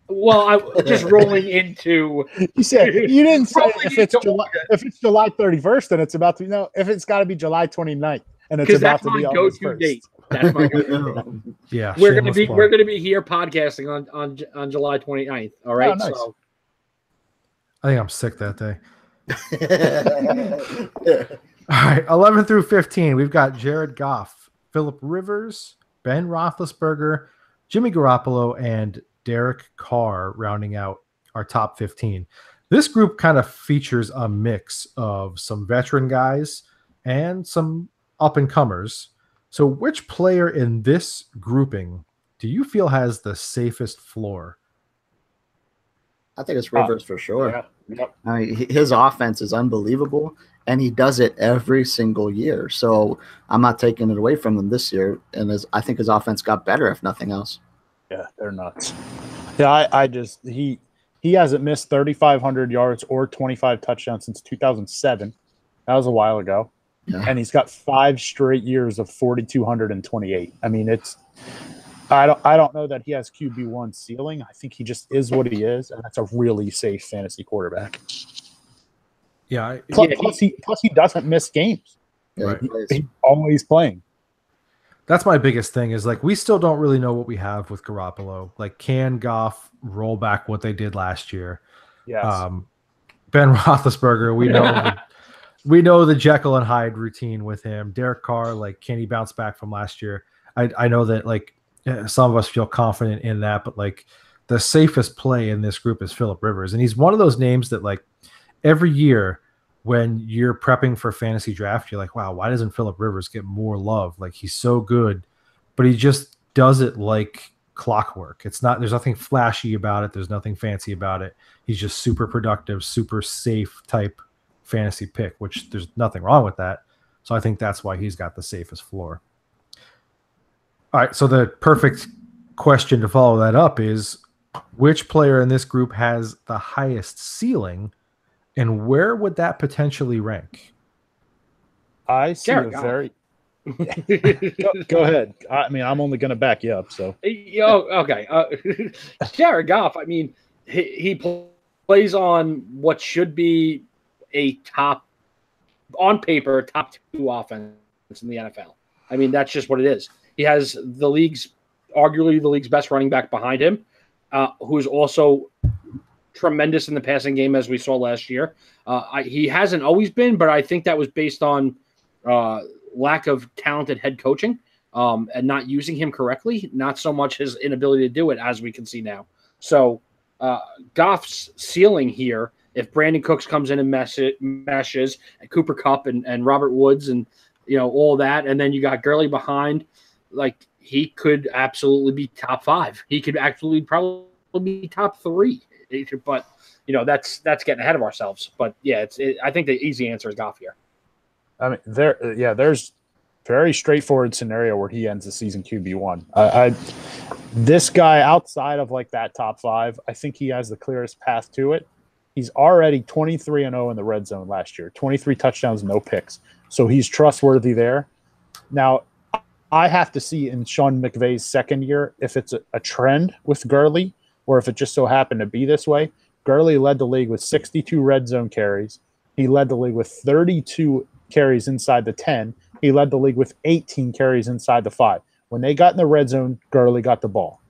Well, I'm just rolling into. You said you didn't say if it's July 31st, then it's about to if it's got to be July 29th and it's about to be August 1st. Date. That's my go-to date. Yeah, we're gonna be here podcasting on July 29th. All right, nice. So I think I'm sick that day. All right, 11 through 15, we've got Jared Goff, Phillip Rivers, Ben Roethlisberger, Jimmy Garoppolo, and Derek Carr rounding out our top 15. This group kind of features a mix of some veteran guys and some up-and-comers. So which player in this grouping do you feel has the safest floor? I think it's Rivers for sure. Yeah. Yep. I mean, his offense is unbelievable, and he does it every single year. So I'm not taking it away from him this year. And I think his offense got better, if nothing else. Yeah, they're nuts. Yeah, he hasn't missed 3,500 yards or 25 touchdowns since 2007. That was a while ago. Yeah. And he's got 5 straight years of 4,228. I mean, I don't know that he has QB1 ceiling. I think he just is what he is, and that's a really safe fantasy quarterback. Yeah. Plus he doesn't miss games. Right. He's always playing. That's my biggest thing is we still don't really know what we have with Garoppolo. Can Goff roll back what they did last year? Yes. Ben Roethlisberger, we know the Jekyll and Hyde routine with him. Derek Carr, can he bounce back from last year? I know that some of us feel confident in that, but the safest play in this group is Phillip Rivers. And he's one of those names that every year when you're prepping for fantasy draft, you're wow, why doesn't Phillip Rivers get more love? He's so good, but he just does it like clockwork. There's nothing flashy about it. There's nothing fancy about it. He's just super productive, super safe type fantasy pick, which there's nothing wrong with that. So I think that's why he's got the safest floor. All right, so the perfect question to follow that up is, which player in this group has the highest ceiling, and where would that potentially rank? I see a very go ahead. I mean, I'm only going to back you up. So okay, Jared Goff. I mean, he plays on what should be a on paper, top 2 offense in the NFL. I mean, that's just what it is. He has arguably the league's best running back behind him, who's also tremendous in the passing game, as we saw last year. He hasn't always been, but I think that was based on lack of talented head coaching and not using him correctly, not so much his inability to do it, as we can see now. So Goff's ceiling here, if Brandon Cooks comes in and meshes, and Cooper Kupp and Robert Woods and all that, and then you got Gurley behind, like he could absolutely be top 5. He could actually probably be top 3. But that's getting ahead of ourselves. But yeah, I think the easy answer is Goff here. I mean, there's very straightforward scenario where he ends the season QB1. This guy outside of like that top 5, I think he has the clearest path to it. He's already 23-0 in the red zone last year, 23 touchdowns, no picks. So he's trustworthy there. Now, I have to see in Sean McVay's second year if it's a trend with Gurley or if it just so happened to be this way. Gurley led the league with 62 red zone carries. He led the league with 32 carries inside the 10. He led the league with 18 carries inside the 5. When they got in the red zone, Gurley got the ball.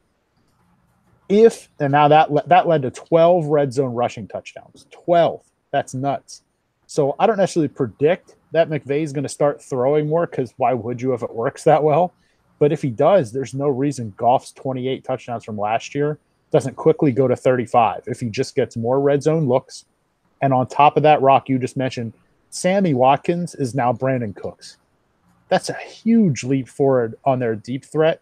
Now that led to 12 red zone rushing touchdowns. 12. That's nuts. So I don't necessarily predict that McVay is going to start throwing more, because why would you if it works that well? But if he does, there's no reason Goff's 28 touchdowns from last year doesn't quickly go to 35 if he just gets more red zone looks. And on top of that, Rock, you just mentioned Sammy Watkins is now Brandon Cooks. That's a huge leap forward on their deep threat.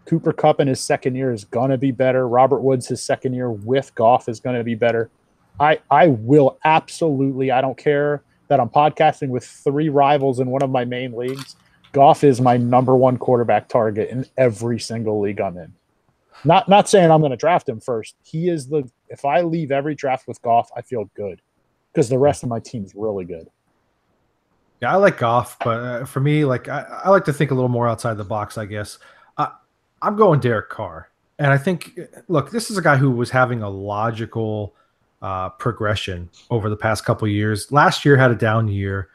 Cooper Kupp in his second year is going to be better. Robert Woods, his second year with Goff, is going to be better. I will absolutely, I don't care that I'm podcasting with 3 rivals in one of my main leagues. Goff is my number 1 quarterback target in every single league I'm in. Not saying I'm going to draft him first. He is if I leave every draft with Goff, I feel good because the rest of my team's really good. Yeah, I like Goff, but for me, like I like to think a little more outside the box, I guess. I'm going Derek Carr. And I think, look, this is a guy who was having a logical progression over the past couple of years. Last year had a down year.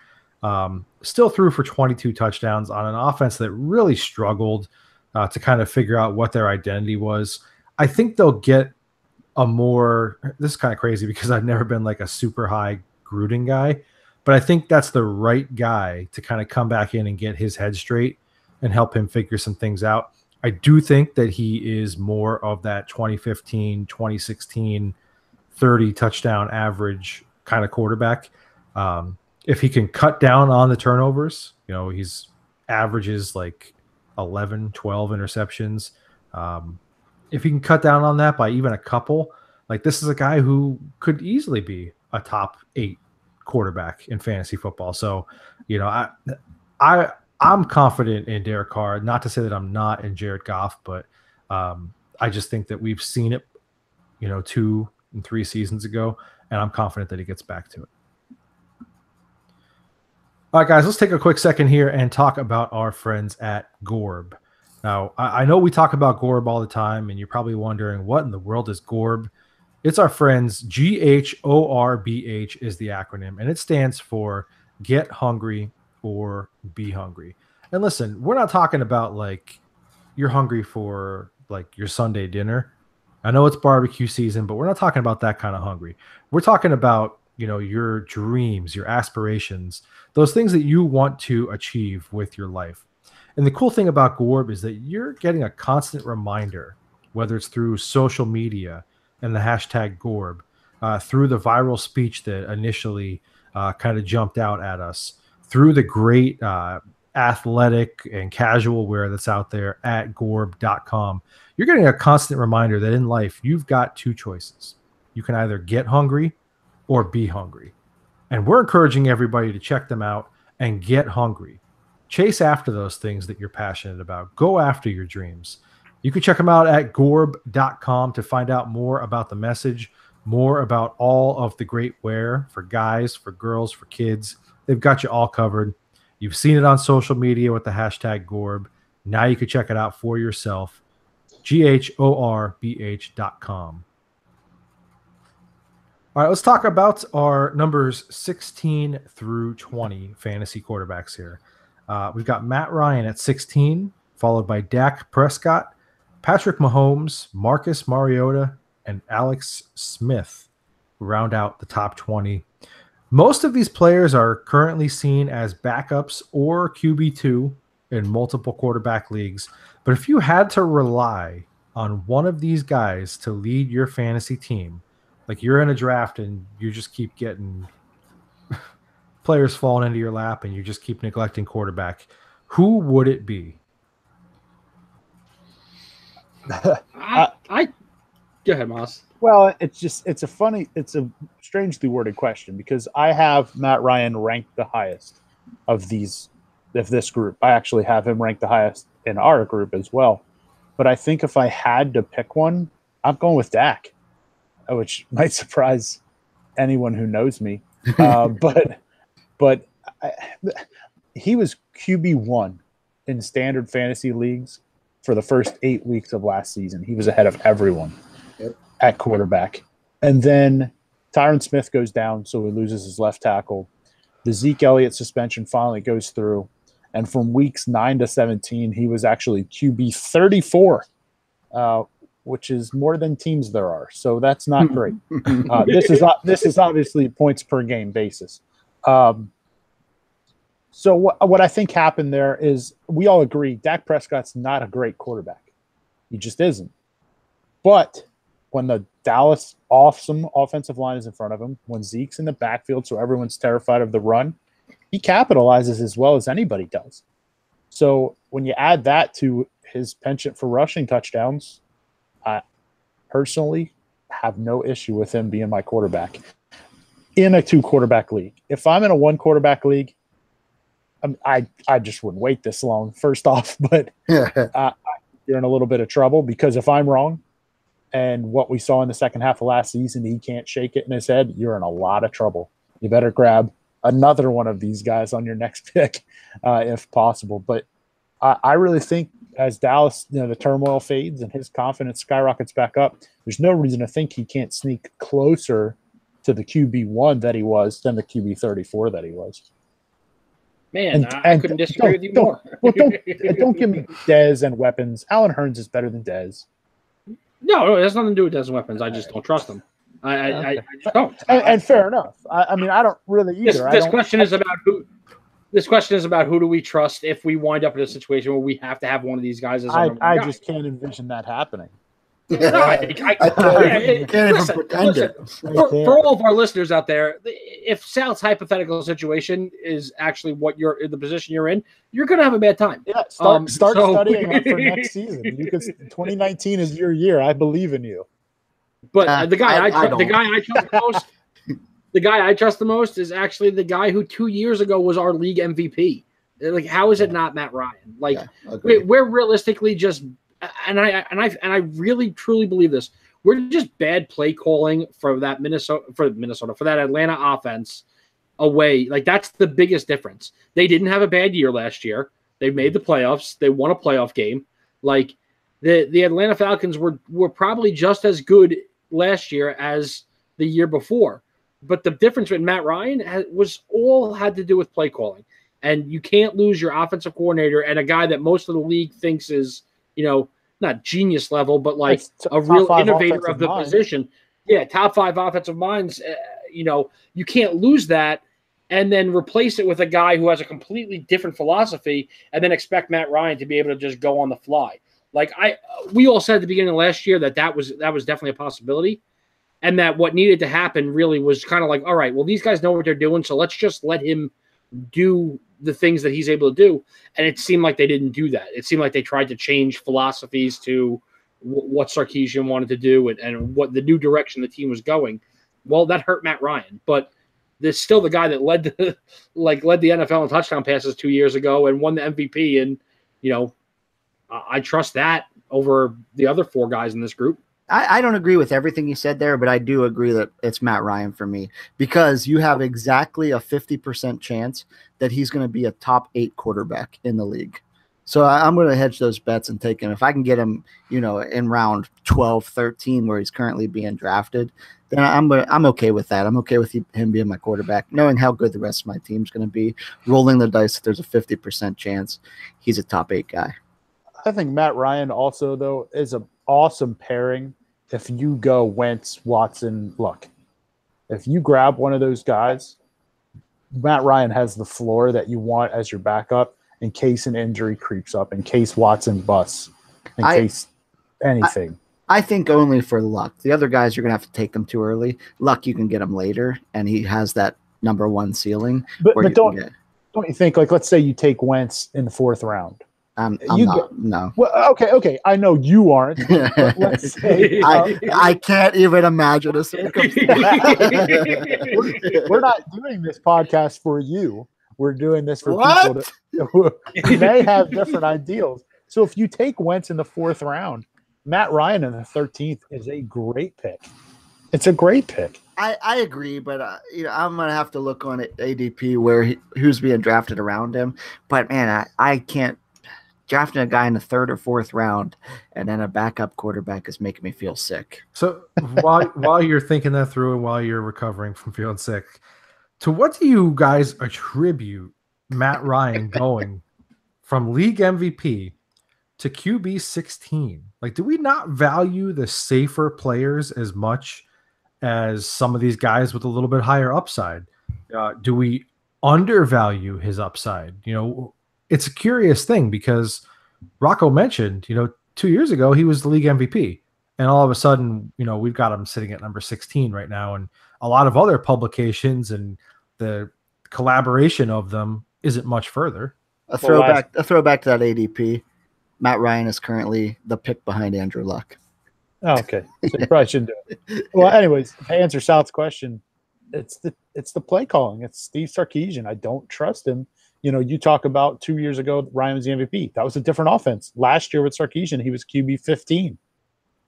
Still threw for 22 touchdowns on an offense that really struggled to kind of figure out what their identity was. I think they'll get this is kind of crazy because I've never been like a super high Gruden guy, but I think that's the right guy to kind of come back in and get his head straight and help him figure some things out. I do think that he is more of that 2015, 2016, 30 touchdown average kind of quarterback. If he can cut down on the turnovers, he's averages like 11, 12 interceptions. If he can cut down on that by even a couple, like this is a guy who could easily be a top 8 quarterback in fantasy football. So, I'm confident in Derek Carr. Not to say that I'm not in Jared Goff, but I just think that we've seen it, 2 and 3 seasons ago, and I'm confident that he gets back to it. All right, guys, let's take a quick second here and talk about our friends at Gorb. Now, I know we talk about Gorb all the time, and you're probably wondering, what in the world is Gorb? It's our friends. GHORBH is the acronym, and it stands for Get Hungry or Be Hungry. And listen, we're not talking about like you're hungry for like your Sunday dinner. I know it's barbecue season, but we're not talking about that kind of hungry. We're talking about, your dreams, your aspirations, those things that you want to achieve with your life. And the cool thing about Gorb is that you're getting a constant reminder, whether it's through social media and the hashtag Gorb, through the viral speech that initially kind of jumped out at us, through the great athletic and casual wear that's out there at gorb.com. You're getting a constant reminder that in life, you've got 2 choices. You can either get hungry or be hungry. And we're encouraging everybody to check them out and get hungry. Chase after those things that you're passionate about. Go after your dreams. You can check them out at gorb.com to find out more about the message, more about all of the great wear for guys, for girls, for kids. They've got you all covered. You've seen it on social media with the hashtag Gorb. Now you can check it out for yourself. GHORBH.com. All right, let's talk about our numbers 16 through 20 fantasy quarterbacks here. We've got Matt Ryan at 16, followed by Dak Prescott, Patrick Mahomes, Marcus Mariota, and Alex Smith round out the top 20. Most of these players are currently seen as backups or QB2 in multiple quarterback leagues. But if you had to rely on one of these guys to lead your fantasy team, like you're in a draft and you just keep getting players falling into your lap and you just keep neglecting quarterback, who would it be? I go ahead, Moss. Well, it's a strangely worded question because I have Matt Ryan ranked the highest of this group. I actually have him ranked the highest in our group as well. But I think if I had to pick one, I'm going with Dak, which might surprise anyone who knows me. But he was QB1 in standard fantasy leagues for the first 8 weeks of last season. He was ahead of everyone at quarterback. And then Tyron Smith goes down, so he loses his left tackle. The Zeke Elliott suspension finally goes through. And from weeks 9 to 17, he was actually QB 34, which is more than teams there are. So that's not great. This is obviously points per game basis. So what I think happened there is we all agree Dak Prescott's not a great quarterback. He just isn't. But when the Dallas awesome offensive line is in front of him, when Zeke's in the backfield so everyone's terrified of the run, he capitalizes as well as anybody does. So when you add that to his penchant for rushing touchdowns, I personally have no issue with him being my quarterback in a 2-quarterback league. If I'm in a 1-quarterback league, I just wouldn't wait this long, first off. But you're in a little bit of trouble because if I'm wrong and what we saw in the second half of last season, he can't shake it in his head, you're in a lot of trouble. You better grab another one of these guys on your next pick if possible. But I really think as Dallas, the turmoil fades and his confidence skyrockets back up, there's no reason to think he can't sneak closer to the QB1 that he was than the QB 34 that he was. Man, I couldn't disagree with you more. Don't give me Dez and weapons. Alan Hearns is better than Dez. No, it has nothing to do with Dez and weapons. I just don't trust him. I just don't. And fair enough. I mean, I don't really either. This question is about who. This question is about who do we trust if we wind up in a situation where we have to have one of these guys as our number one guy. I just can't envision that happening. For all of our listeners out there, if Sal's hypothetical situation is actually what you're in the position you're in, you're going to have a bad time. Yeah, start studying up for next season. 2019 is your year. I believe in you. But the guy I trust the most is actually the guy who 2 years ago was our league MVP. Like, how is it not Matt Ryan? Like, we're realistically just. And I really truly believe this. We're just bad play calling for that for that Atlanta offense away. Like, that's the biggest difference. They didn't have a bad year last year. They made the playoffs. They won a playoff game. Like, the Atlanta Falcons were probably just as good last year as the year before. But the difference with Matt Ryan had to do with play calling. And you can't lose your offensive coordinator and a guy that most of the league thinks is, not genius level, but like a real innovator of the position. Yeah, top 5 offensive minds. You can't lose that and then replace it with a guy who has a completely different philosophy and then expect Matt Ryan to be able to just go on the fly. Like we all said at the beginning of last year that was definitely a possibility, and that what needed to happen really was kind of like, all right, well, these guys know what they're doing, so let's just let him do the things that he's able to do. And it seemed like they didn't do that. It seemed like they tried to change philosophies to what Sarkisian wanted to do and what the new direction the team was going. Well, that hurt Matt Ryan, but there's still the guy that led the NFL in touchdown passes 2 years ago and won the MVP. And, I trust that over the other 4 guys in this group. I don't agree with everything you said there, but I do agree that it's Matt Ryan for me because you have exactly a 50% chance that he's going to be a top 8 quarterback in the league. So I'm going to hedge those bets and take him. If I can get him, in round 12, 13, where he's currently being drafted, then I'm okay with that. I'm okay with him being my quarterback, knowing how good the rest of my team's going to be, rolling the dice that there's a 50% chance he's a top 8 guy. I think Matt Ryan also, though, is an awesome pairing if you go Wentz, Watson, Luck. If you grab one of those guys, Matt Ryan has the floor that you want as your backup in case an injury creeps up, in case Watson busts, in case anything. I think only for Luck. The other guys, you're going to have to take them too early. Luck, you can get him later, and he has that number 1 ceiling. But don't you think, like, let's say you take Wentz in the 4th round. No. Well, okay. I know you aren't. But let's say I can't even imagine a circumstance. We're not doing this podcast for you. We're doing this for people who may have different ideals. So if you take Wentz in the 4th round, Matt Ryan in the 13th is a great pick. It's a great pick. I agree, but I'm gonna have to look on ADP who's being drafted around him. But man, I can't. Drafting a guy in the 3rd or 4th round and then a backup quarterback is making me feel sick. So while you're thinking that through and while you're recovering from feeling sick, to what do you guys attribute Matt Ryan going from league MVP to QB 16? Like, do we not value the safer players as much as some of these guys with a little bit higher upside? Do we undervalue his upside? It's a curious thing because Rocco mentioned, 2 years ago, he was the league MVP. And all of a sudden, we've got him sitting at number 16 right now. And a lot of other publications and the collaboration of them isn't much further. A throwback to that ADP. Matt Ryan is currently the pick behind Andrew Luck. Oh, okay. So you probably shouldn't do it. Well, anyways, to answer South's question, it's the play calling. It's Steve Sarkisian. I don't trust him. You talk about 2 years ago, Ryan was the MVP. That was a different offense. Last year with Sarkisian, he was QB 15.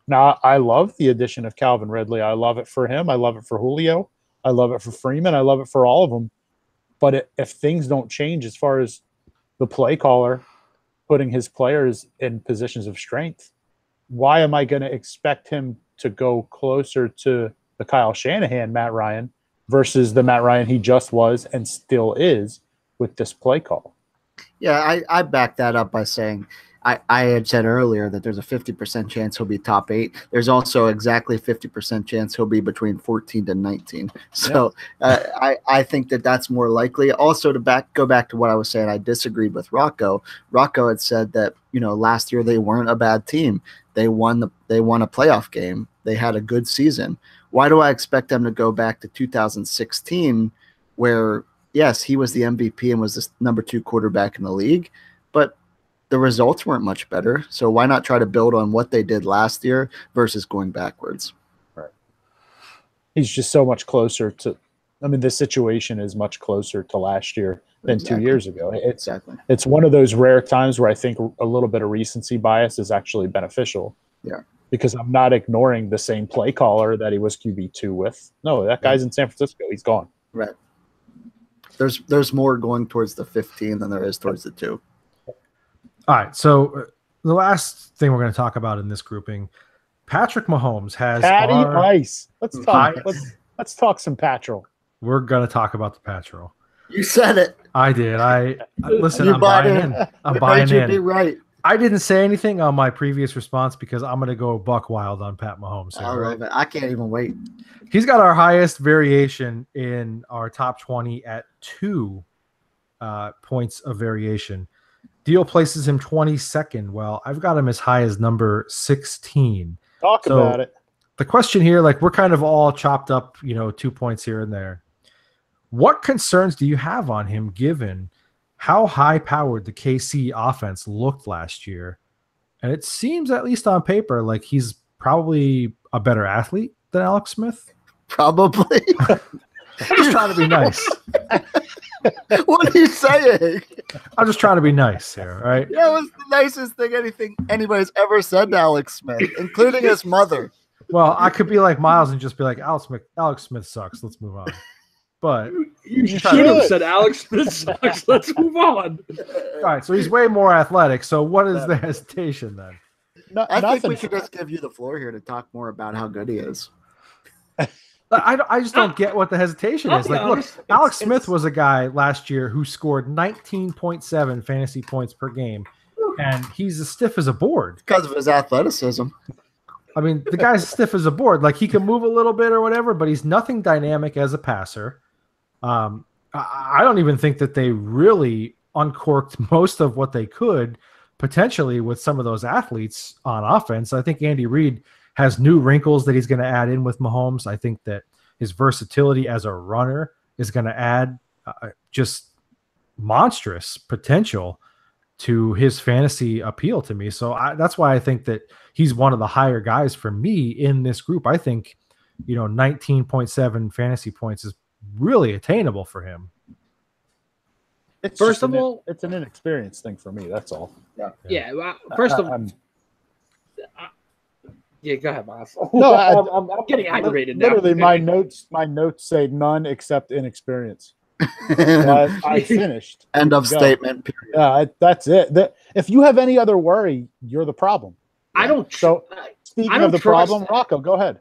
Now, I love the addition of Calvin Ridley. I love it for him. I love it for Julio. I love it for Freeman. I love it for all of them. But if things don't change as far as the play caller putting his players in positions of strength, why am I going to expect him to go closer to the Kyle Shanahan Matt Ryan versus the Matt Ryan he just was and still is with this play call? Yeah, I back that up by saying I had said earlier that there's a 50% chance he'll be top 8. There's also exactly 50% chance he'll be between 14 to 19. So I think that's more likely. Also, to go back to what I was saying, I disagreed with Rocco. Rocco had said that last year they weren't a bad team. They won a playoff game. They had a good season. Why do I expect them to go back to 2016 where, yes, he was the MVP and was the number 2 quarterback in the league, but the results weren't much better. So why not try to build on what they did last year versus going backwards? Right. He's just so much closer to – this situation is much closer to last year than 2 years ago. It's one of those rare times where I think a little bit of recency bias is actually beneficial. Yeah. Because I'm not ignoring the same play caller that he was QB2 with. No, that guy's in San Francisco. He's gone. Right. There's more going towards the 15 than there is towards the 2. All right, so the last thing we're going to talk about in this grouping, Patrick Mahomes has Patty Ice. Let's talk. Let's talk some Patrol. We're going to talk about the Patrol. You said it. I did. Listen. I'm buying in. I'm buying in. Be right. I didn't say anything on my previous response because I'm going to go buck wild on Pat Mahomes. All right, I can't even wait. He's got our highest variation in our top 20 at 2 points of variation. Deal places him 22nd. Well, I've got him as high as number 16. Talk about it. The question here, we're kind of all chopped up, 2 points here and there. What concerns do you have on him given how high-powered the KC offense looked last year? And it seems, at least on paper, like he's probably a better athlete than Alex Smith. Probably. I'm just trying to be nice. What are you saying? I'm just trying to be nice here, all right? That was the nicest thing anybody's ever said to Alex Smith, including his mother. Well, I could be like Miles and just be like, Alex Smith sucks. Let's move on. But you should have said Alex Smith sucks. Let's move on. All right, so he's way more athletic. So what is the hesitation then? I think we should just give you the floor here to talk more about how good he is. I just don't get what the hesitation is. Like, look, Alex Smith was a guy last year who scored 19.7 fantasy points per game, and he's as stiff as a board. Because of his athleticism. I mean, the guy's stiff as a board. Like, he can move a little bit or whatever, but he's nothing dynamic as a passer. I don't even think that they really uncorked most of what they could potentially with some of those athletes on offense. I think Andy Reid has new wrinkles that he's going to add in with Mahomes. I think that his versatility as a runner is going to add just monstrous potential to his fantasy appeal to me. So that's why I think that he's one of the higher guys for me in this group. I think, 19.7 fantasy points is really attainable for him. First of all, it's an inexperienced thing for me. That's all. Yeah. Well, first of all, yeah, go ahead, Miles. No, I'm getting aggravated now. Literally, my notes say none except inexperience. So I finished. End of statement. That's it. If you have any other worry, you're the problem. I don't. So speaking of the problem, Rocco, go ahead.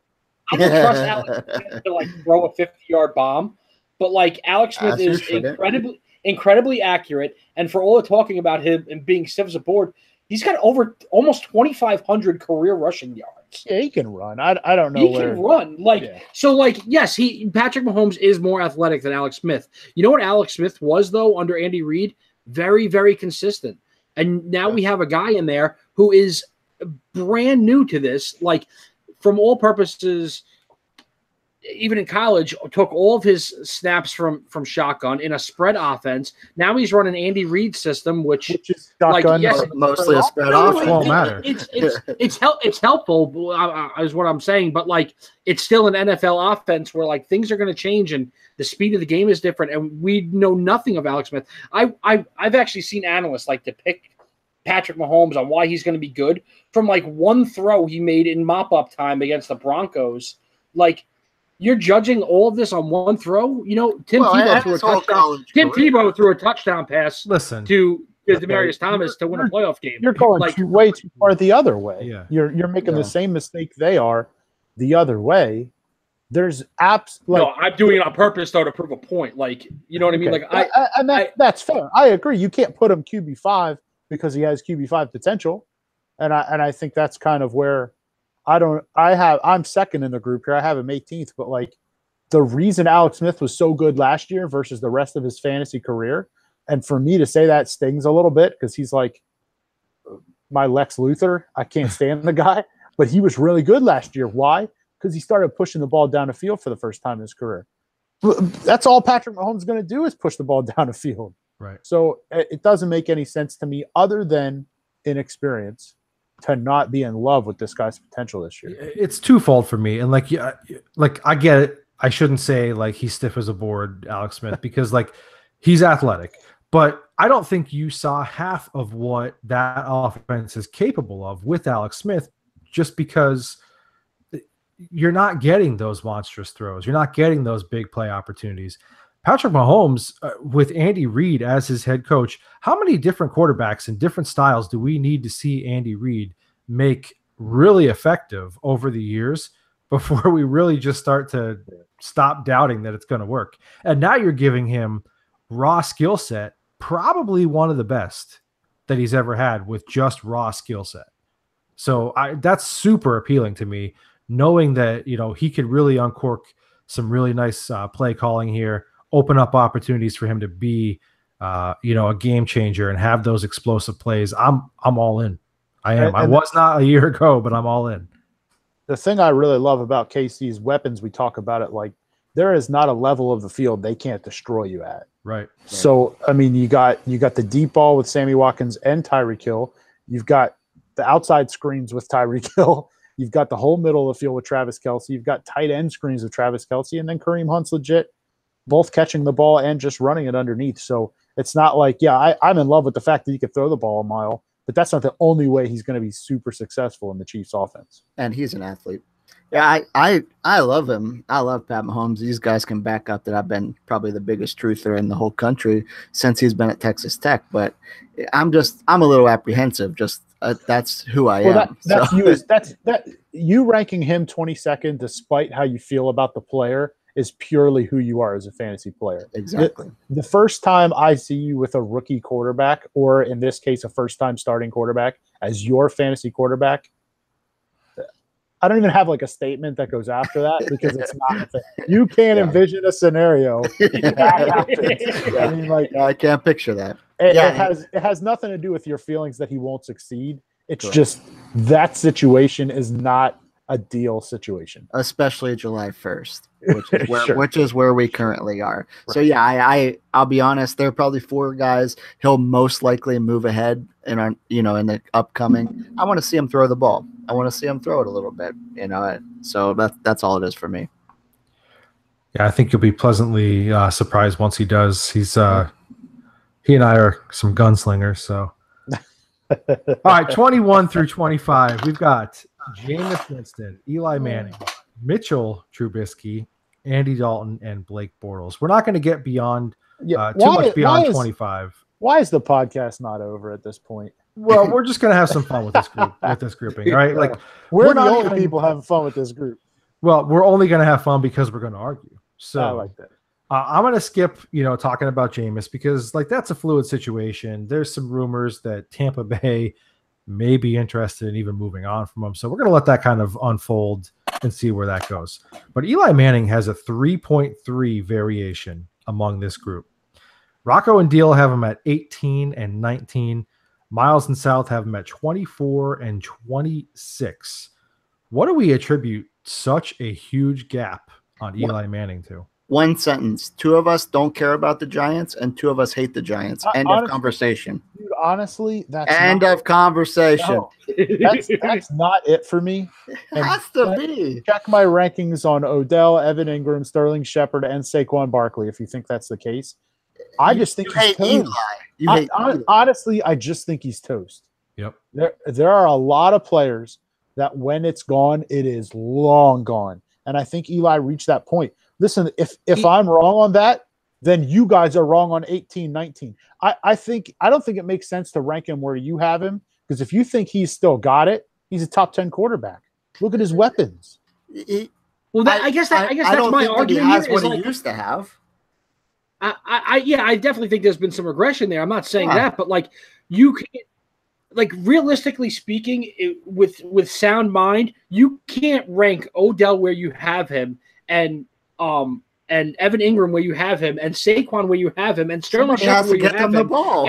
I don't trust Alex Smith to throw a 50-yard bomb, but Alex Smith is incredibly accurate, and for all the talking about him and being stiff as a board, he's got over almost 2,500 career rushing yards. Yeah, he can run. I don't know. He can run. Yes, Patrick Mahomes is more athletic than Alex Smith. You know what Alex Smith was, though, under Andy Reid? Very, very consistent. And now we have a guy in there who is brand new to this. From all purposes, even in college, took all of his snaps from shotgun in a spread offense. Now he's running Andy Reid's system, which is shotgun, mostly a spread offense. Won't matter. It's helpful, is what I'm saying. But it's still an NFL offense where things are going to change and the speed of the game is different. And we know nothing of Alex Smith. I've actually seen analysts depict Patrick Mahomes on why he's going to be good from one throw he made in mop-up time against the Broncos. You're judging all of this on one throw. Tim Tebow threw a touchdown pass. Listen to Demaryius Thomas to win a playoff game. You're going way too far the other way. Yeah. You're making the same mistake they are the other way. There's apps no, I'm doing it on purpose though to prove a point. You know what I mean? That's fair. I agree. You can't put him QB5 because he has QB5 potential, and I think that's kind of where. I'm second in the group here. I have him 18th, but the reason Alex Smith was so good last year versus the rest of his fantasy career, and for me to say that stings a little bit because he's my Lex Luthor. I can't stand the guy, but he was really good last year. Why? Because he started pushing the ball down the field for the first time in his career. That's all Patrick Mahomes is going to do is push the ball down the field. Right. So it doesn't make any sense to me other than inexperience to not be in love with this guy's potential this year. It's twofold for me. And I get it. I shouldn't say he's stiff as a board, Alex Smith, because he's athletic, but I don't think you saw half of what that offense is capable of with Alex Smith, just because you're not getting those monstrous throws. You're not getting those big play opportunities. Patrick Mahomes, with Andy Reid as his head coach, how many different quarterbacks and different styles do we need to see Andy Reid make really effective over the years before we really just start to stop doubting that it's going to work? And now you're giving him raw skill set, probably one of the best that he's ever had with just raw skill set. So that's super appealing to me, knowing that, he could really uncork some really nice play calling here, open up opportunities for him to be, a game changer and have those explosive plays. I'm all in. I am. I was not a year ago, but I'm all in. The thing I really love about KC's weapons, we talk about it there is not a level of the field they can't destroy you at. Right. So, you got the deep ball with Sammy Watkins and Tyreek Hill. You've got the outside screens with Tyreek Hill. You've got the whole middle of the field with Travis Kelce. You've got tight end screens with Travis Kelce, and then Kareem Hunt's legit, both catching the ball and just running it underneath. So it's not I'm in love with the fact that he could throw the ball a mile, but that's not the only way he's going to be super successful in the Chiefs offense. And he's an athlete. Yeah, I love him. I love Pat Mahomes. These guys can back up that I've been probably the biggest truther in the whole country since he's been at Texas Tech. But I'm a little apprehensive. Just that's who I am. That's you. That's you ranking him 22nd, despite how you feel about the player, is purely who you are as a fantasy player. Exactly. The first time I see you with a rookie quarterback, or in this case, a first-time starting quarterback as your fantasy quarterback, I don't even have like a statement that goes after that because it's not a thing. You can't envision a scenario that happens. I mean, like, I can't picture that. It has nothing to do with your feelings that he won't succeed. It's just that situation is not a deal situation, especially July 1st, which is where we currently are. Right. So yeah, I'll be honest. There are probably 4 guys he'll most likely move ahead in in the upcoming. I want to see him throw the ball. I want to see him throw it a little bit. So that's all it is for me. Yeah, I think you'll be pleasantly surprised once he does. He and I are some gunslingers. So, all right, 21 through 25, we've got Jameis Winston, Eli Manning, Mitchell Trubisky, Andy Dalton, and Blake Bortles. We're not going to get beyond too much beyond 25. Why is the podcast not over at this point? Well, we're just going to have some fun with this group, with this grouping, all right? Like we're the only people having fun with this group. Well, we're only going to have fun because we're going to argue. So I like that. I'm going to skip, talking about Jameis because that's a fluid situation. There's some rumors that Tampa Bay may be interested in even moving on from him. So we're going to let that kind of unfold and see where that goes. But Eli Manning has a 3.3 variation among this group. Rocco and Deal have him at 18 and 19. Miles and South have him at 24 and 26. What do we attribute such a huge gap on Eli Manning to? One sentence. 2 of us don't care about the Giants, and 2 of us hate the Giants. End of conversation. Dude, honestly, that's end of conversation. No, that's not it for me. It has to be. Check my rankings on Odell, Evan Ingram, Sterling Shepard, and Saquon Barkley if you think that's the case. I just think he's toast. Honestly, I just think he's toast. Yep. There are a lot of players that when it's gone, it is long gone. And I think Eli reached that point. Listen, if I'm wrong on that, then you guys are wrong on 18, 19. I don't think it makes sense to rank him where you have him, because if you think he's still got it, he's a top 10 quarterback. Look at his weapons. I guess that's my argument. He has what he used to have. I definitely think there's been some regression there. I'm not saying that, but you can't, realistically speaking, with sound mind, you can't rank Odell where you have him and Evan Ingram where you have him and Saquon where you have him and Sterling Shepard where you have him, the ball.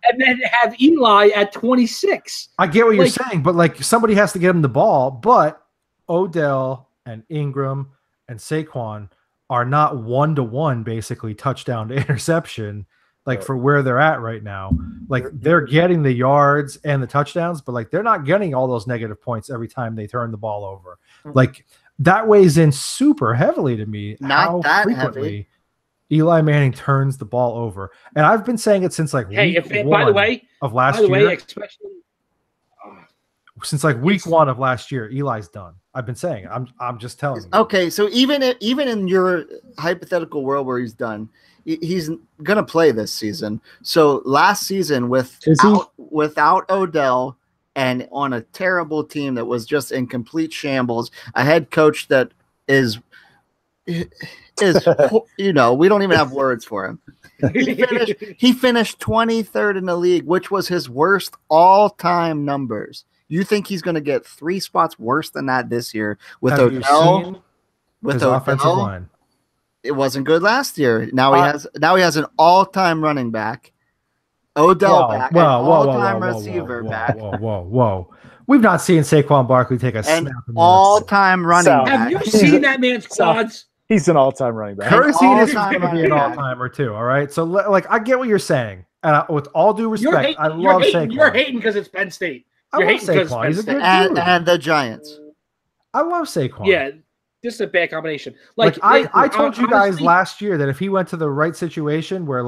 and then have Eli at 26. I get what you're saying, but somebody has to get him the ball. But Odell and Ingram and Saquon are not 1-to-1 basically touchdown to interception for where they're at right now. They're getting the yards and the touchdowns, but they're not getting all those negative points every time they turn the ball over. That weighs in super heavily to me. Not how that frequently heavy. Eli Manning turns the ball over, and I've been saying it since week one of last year. Since week 1 of last year, Eli's done. I've been saying it. I'm just telling you. Okay, so even in your hypothetical world where he's done, he's gonna play this season. So last season without Odell and on a terrible team that was just in complete shambles, a head coach that is we don't even have words for him. He finished 23rd in the league, which was his worst all-time numbers. You think he's going to get 3 spots worse than that this year with Odell? With his offensive line, it wasn't good last year. Now he has an all-time running back. Odell back, an all-time receiver back. Whoa. We've not seen Saquon Barkley take a snap. All-time running back. Have you seen that man's quads? He's an all-time running back. Curtis is going to be an all-timer too, all right? So, I get what you're saying. And with all due respect, I love Saquon. You're hating because it's Penn State. You're hating because it's Penn State. And the Giants. I love Saquon. Yeah, this is a bad combination. I told you guys last year that if he went to the right situation where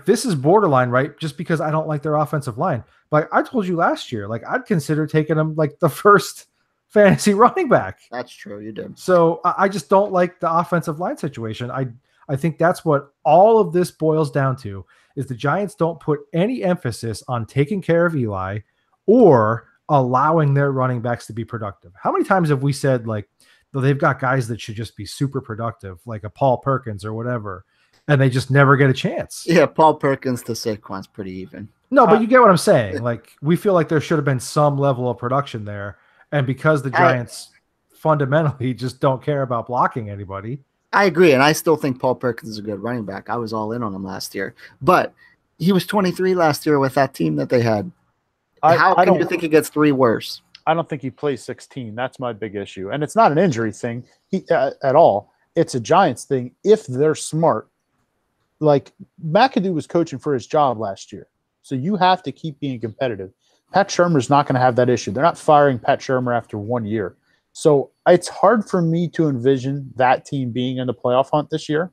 this is borderline, right? Just because I don't like their offensive line. But I told you last year, I'd consider taking him the first fantasy running back. That's true. You did. So I just don't like the offensive line situation. I think that's what all of this boils down to, is the Giants don't put any emphasis on taking care of Eli or allowing their running backs to be productive. How many times have we said, like, they've got guys that should just be super productive, like a Paul Perkins or whatever, and they just never get a chance? Yeah, Paul Perkins to Saquon's pretty even. No, but you get what I'm saying. Like, we feel like there should have been some level of production there, and because the Giants fundamentally just don't care about blocking anybody. I agree, and I still think Paul Perkins is a good running back. I was all in on him last year, but he was 23 last year with that team that they had. How can you think he gets 3 worse? I don't think he plays 16. That's my big issue, and it's not an injury thing at all. It's a Giants thing. If they're smart, like McAdoo was coaching for his job last year, so you have to keep being competitive. Pat Shurmur's not going to have that issue. They're not firing Pat Shurmur after 1 year. So it's hard for me to envision that team being in the playoff hunt this year.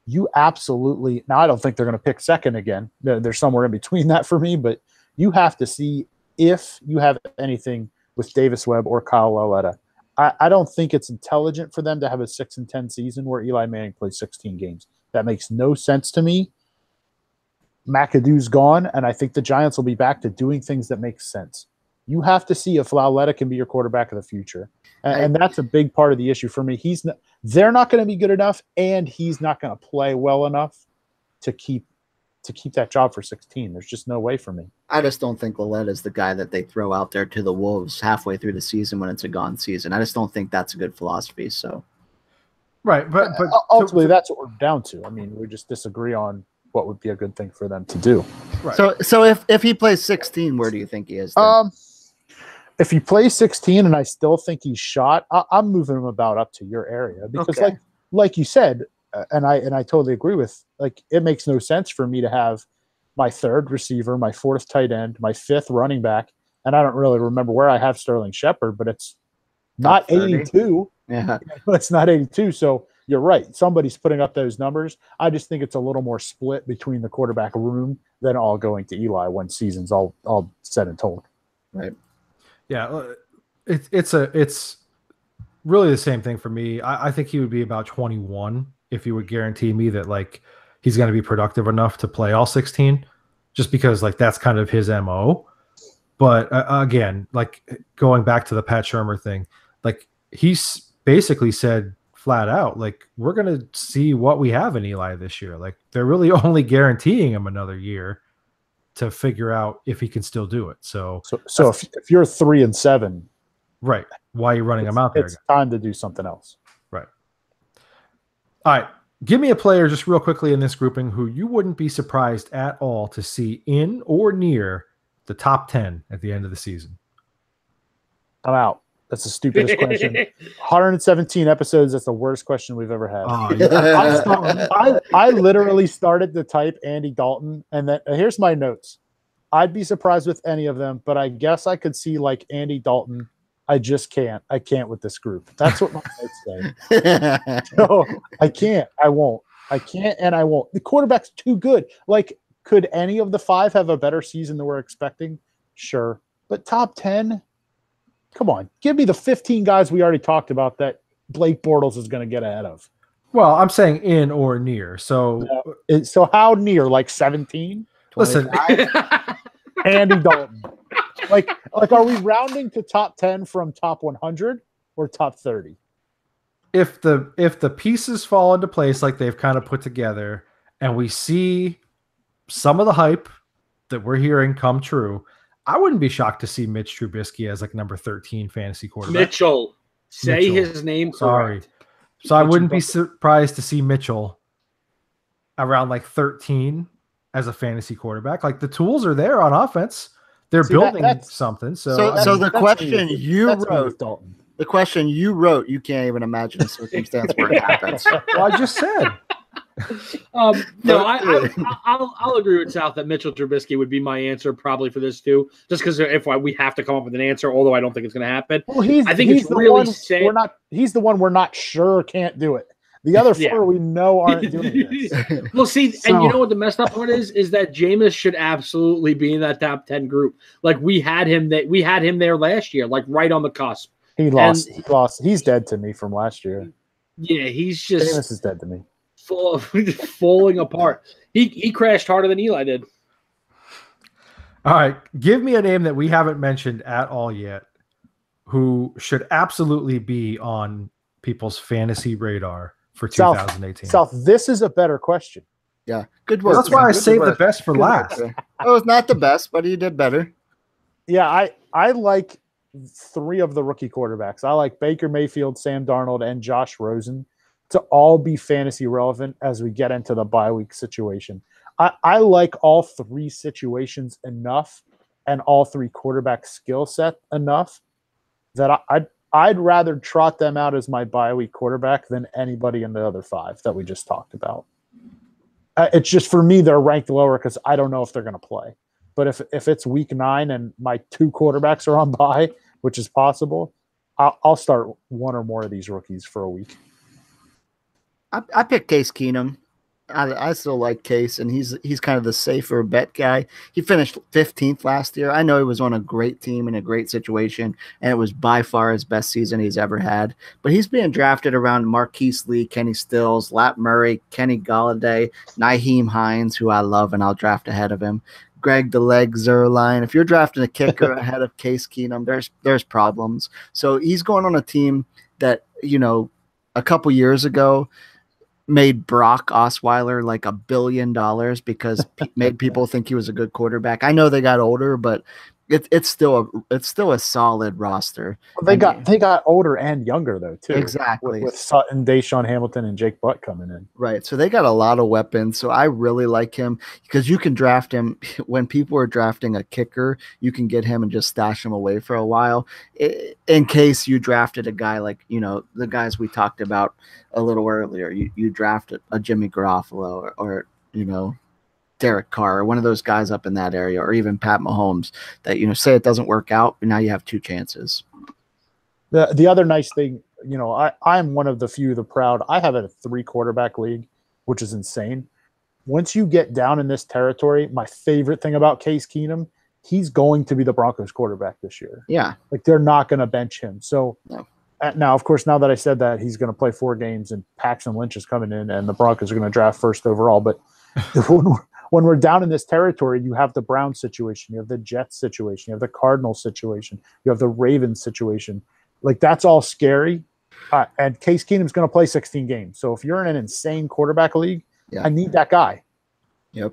You absolutely – now, I don't think they're going to pick second again. They're somewhere in between that for me, but you have to see if you have anything with Davis Webb or Kyle Lauletta. I don't think it's intelligent for them to have a 6-10 season where Eli Manning plays 16 games. That makes no sense to me. McAdoo's gone, and I think the Giants will be back to doing things that make sense. You have to see if Lauletta can be your quarterback of the future. And that's a big part of the issue for me. They're not going to be good enough, and he's not going to play well enough to keep that job for 16. There's just no way for me. I just don't think Lauletta is the guy that they throw out there to the Wolves halfway through the season when it's a gone season. I just don't think that's a good philosophy. So, right, but ultimately, that's what we're down to. I mean, we just disagree on what would be a good thing for them to do. Right. So if he plays 16, where do you think he is then? If he plays 16 and I still think he's shot, I'm moving him about up to your area because, like you said, and I totally agree with, like, it makes no sense for me to have my 3rd receiver, my 4th tight end, my 5th running back, and I don't really remember where I have Sterling Shepard, but it's not 82. Yeah, it's not 82. So you're right. Somebody's putting up those numbers. I just think it's a little more split between the quarterback room than all going to Eli when season's all said and told. Right. Yeah, it's really the same thing for me. I think he would be about 21 if he would guarantee me that, like, he's going to be productive enough to play all 16, just because, like, that's kind of his MO. But again, like, going back to the Pat Shurmur thing, like, he's basically said flat out, like, we're going to see what we have in Eli this year. Like, they're really only guaranteeing him another year to figure out if he can still do it. So if you're 3-7, right, why are you running him out there? It's time to do something else. Right. All right. Give me a player just real quickly in this grouping who you wouldn't be surprised at all to see in or near the top 10 at the end of the season. I'm out. That's the stupidest question. 117 episodes. That's the worst question we've ever had. Oh, yeah. I literally started to type Andy Dalton, and then here's my notes. I'd be surprised with any of them, but I guess I could see, like, Andy Dalton. I just can't. I can't with this group. That's what my notes say. So I can't. I won't. I can't, and I won't. The quarterback's too good. Like, could any of the 5 have a better season than we're expecting? Sure. But top 10? Come on, give me the 15 guys we already talked about that Blake Bortles is going to get ahead of. Well, I'm saying in or near. So how near? Like 17? Listen, Andy Dalton. Like, are we rounding to top 10 from top 100 or top 30? If the pieces fall into place like they've kind of put together, and we see some of the hype that we're hearing come true, I wouldn't be shocked to see Mitch Trubisky as, like, number 13 fantasy quarterback. Mitchell. Say his name. Sorry. So I wouldn't be surprised to see Mitchell around, like, 13 as a fantasy quarterback. Like, the tools are there on offense. They're building something. So the question you wrote, you can't even imagine a circumstance where it happens. Well, I just said. No, I'll agree with South that Mitchell Trubisky would be my answer probably for this too, just because if we have to come up with an answer, although I don't think it's going to happen. Well, he's the one we're not sure can't do it. The other 4 we know aren't doing this. Well, see, and you know what the messed up part is that Jameis should absolutely be in that top 10 group. Like, we had him there last year, like right on the cusp. He lost. He lost. He's dead to me from last year. Yeah, he's just Jameis is dead to me. Falling apart. He crashed harder than Eli did. All right, give me a name that we haven't mentioned at all yet, who should absolutely be on people's fantasy radar for 2018. South, this is a better question. Yeah, good work. Well, that's why I saved the best for last. Oh, it's not the best, but he did better. Yeah, I like 3 of the rookie quarterbacks. I like Baker Mayfield, Sam Darnold, and Josh Rosen to all be fantasy relevant as we get into the bye week situation. I like all 3 situations enough and all 3 quarterback skill set enough that I'd rather trot them out as my bye week quarterback than anybody in the other 5 that we just talked about. It's just, for me, they're ranked lower because I don't know if they're going to play. But if it's week 9 and my 2 quarterbacks are on bye, which is possible, I'll start 1 or more of these rookies for a week. I picked Case Keenum. I still like Case, and he's kind of the safer bet guy. He finished 15th last year. I know he was on a great team in a great situation, and it was by far his best season he's ever had. But he's being drafted around Marquise Lee, Kenny Stills, Lat Murray, Kenny Galladay, Nyheim Hines, who I love and I'll draft ahead of him, Greg the Leg Zerline. If you're drafting a kicker ahead of Case Keenum, there's problems. So he's going on a team that, a couple years ago made Brock Osweiler like $1 billion because made people think he was a good quarterback. I know they got older, but it's still a solid roster. Well, they got older and younger though too. Exactly. With Sutton, Deshaun Hamilton, and Jake Butt coming in. Right. So they got a lot of weapons. So I really like him because you can draft him when people are drafting a kicker. You can get him and just stash him away for a while in case you drafted a guy like, the guys we talked about a little earlier. You drafted a Jimmy Garoppolo or Derek Carr, or one of those guys up in that area, or even Pat Mahomes that, say it doesn't work out, but now you have 2 chances. The other nice thing, I'm one of the few, the proud. I have a 3 quarterback league, which is insane. Once you get down in this territory, my favorite thing about Case Keenum, he's going to be the Broncos quarterback this year. Yeah. Like, they're not going to bench him. So no. Now, of course, now that I said that, he's going to play 4 games and Paxton Lynch is coming in and the Broncos are going to draft first overall. But when we're down in this territory, you have the Browns situation, you have the Jets situation, you have the Cardinals situation, you have the Ravens situation. Like, that's all scary. And Case Keenum's going to play 16 games. So if you're in an insane quarterback league, I need that guy. Yep.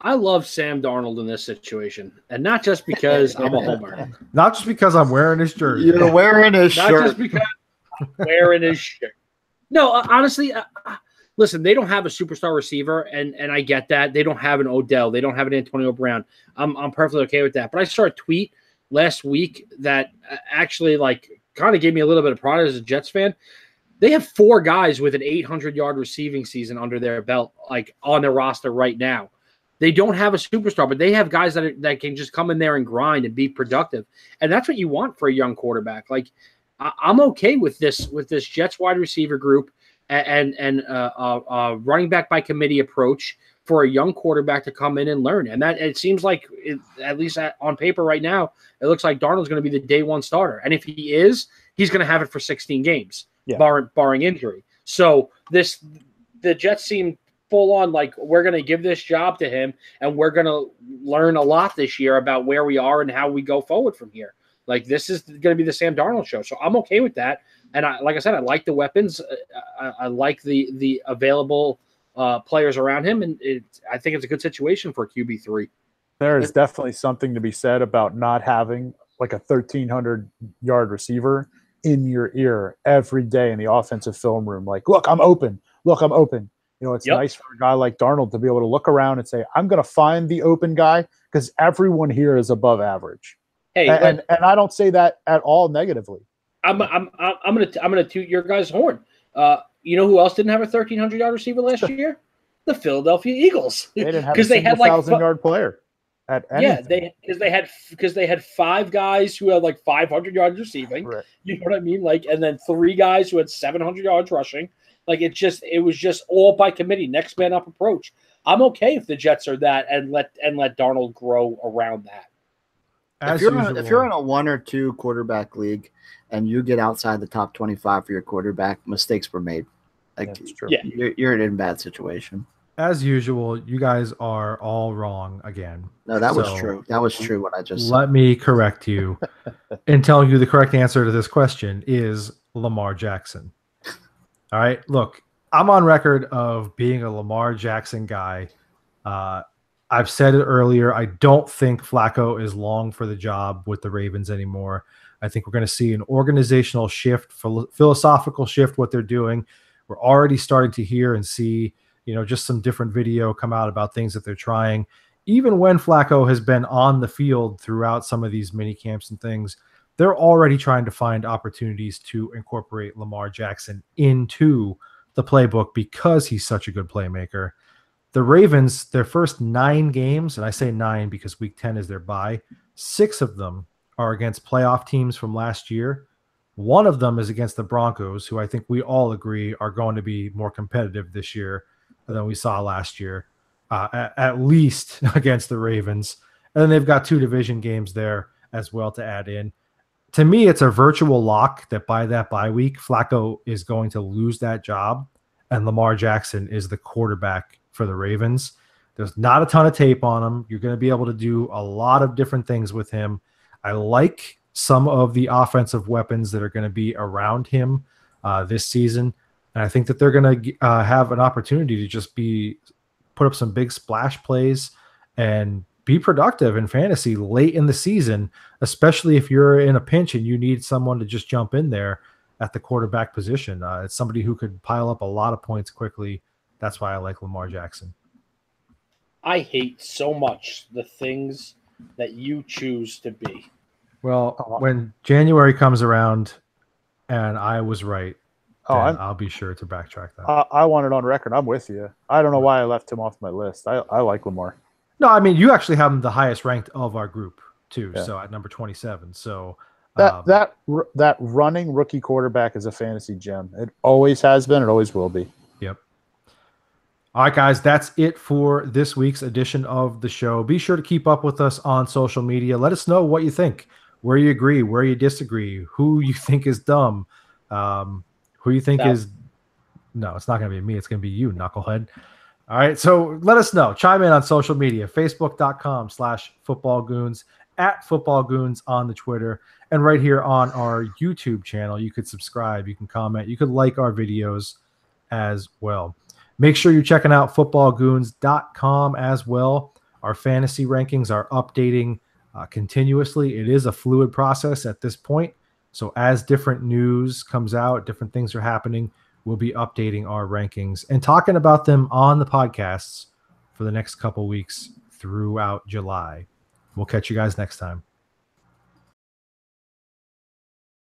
I love Sam Darnold in this situation. And not just because I'm a homer. Not just because I'm wearing his jersey. You're wearing his shirt. Not just because I'm wearing his shirt. No, honestly, listen, they don't have a superstar receiver, and I get that. They don't have an Odell. They don't have an Antonio Brown. I'm perfectly okay with that. But I saw a tweet last week that actually kind of gave me a little bit of pride as a Jets fan. They have 4 guys with an 800-yard receiving season under their belt, on their roster right now. They don't have a superstar, but they have guys that can just come in there and grind and be productive. And that's what you want for a young quarterback. I'm okay with this Jets wide receiver group and running back by committee approach for a young quarterback to come in and learn. And that it seems like, at least on paper right now, it looks like Darnold's going to be the day 1 starter. And if he is, he's going to have it for 16 games, barring injury. So the Jets seem full on we're going to give this job to him, and we're going to learn a lot this year about where we are and how we go forward from here. This is going to be the Sam Darnold show. So I'm okay with that. And like I said, I like the weapons. I like the available players around him, and I think it's a good situation for QB3. There is definitely something to be said about not having a 1,300-yard receiver in your ear every day in the offensive film room. Look, I'm open. Look, I'm open. It's nice for a guy like Darnold to be able to look around and say, I'm going to find the open guy because everyone here is above average. Hey, and I don't say that at all negatively. I'm gonna toot your guys' horn. You know who else didn't have a 1,300-yard receiver last year? The Philadelphia Eagles. They didn't have a 1,000-yard player. Because they had 5 guys who had 500 yards receiving. Right. You know what I mean? And then 3 guys who had 700 yards rushing. It was just all by committee, next man up approach. I'm okay if the Jets are that and let Darnold grow around that. As if you're in a 1 or 2 quarterback league and you get outside the top 25 for your quarterback, mistakes were made. Like, you're in a bad situation. As usual, you guys are all wrong again. No, that was true. That was true what I just said. Let me correct you and tell you the correct answer to this question is Lamar Jackson. All right, look, I'm on record of being a Lamar Jackson guy. I've said it earlier. I don't think Flacco is long for the job with the Ravens anymore. I think we're going to see an organizational shift, philosophical shift, what they're doing. We're already starting to hear and see, just some different video come out about things that they're trying. Even when Flacco has been on the field throughout some of these mini camps and things, they're already trying to find opportunities to incorporate Lamar Jackson into the playbook because he's such a good playmaker. The Ravens, their first 9 games, and I say 9 because week 10 is their bye, 6 of them are against playoff teams from last year. 1 of them is against the Broncos, who I think we all agree are going to be more competitive this year than we saw last year, at least against the Ravens. And then they've got 2 division games there as well to add in. To me, it's a virtual lock that by that bye week, Flacco is going to lose that job, and Lamar Jackson is the quarterback for the Ravens. There's not a ton of tape on him. You're going to be able to do a lot of different things with him. I like some of the offensive weapons that are going to be around him this season. And I think that they're going to have an opportunity to just put up some big splash plays and be productive in fantasy late in the season, especially if you're in a pinch and you need someone to just jump in there at the quarterback position. It's somebody who could pile up a lot of points quickly. That's why I like Lamar Jackson. I hate so much the things that you choose to be. Well, when January comes around and I was right, I'll be sure to backtrack that. I want it on record. I'm with you. I don't know why I left him off my list. I like Lamar. No, I mean, you actually have him the highest ranked of our group too. Yeah. So at number 27. So that running rookie quarterback is a fantasy gem. It always has been. It always will be. Yep. All right, guys, that's it for this week's edition of the show. Be sure to keep up with us on social media. Let us know what you think, where you agree, where you disagree, who you think is dumb, who you think is – no, it's not going to be me. It's going to be you, knucklehead. All right, so let us know. Chime in on social media, facebook.com/footballgoons, @footballgoons on the Twitter, and right here on our YouTube channel. You could subscribe, you can comment, you could like our videos as well. Make sure you're checking out footballgoons.com as well. Our fantasy rankings are updating continuously. It is a fluid process at this point. So as different news comes out, different things are happening, we'll be updating our rankings and talking about them on the podcasts for the next couple weeks throughout July. We'll catch you guys next time.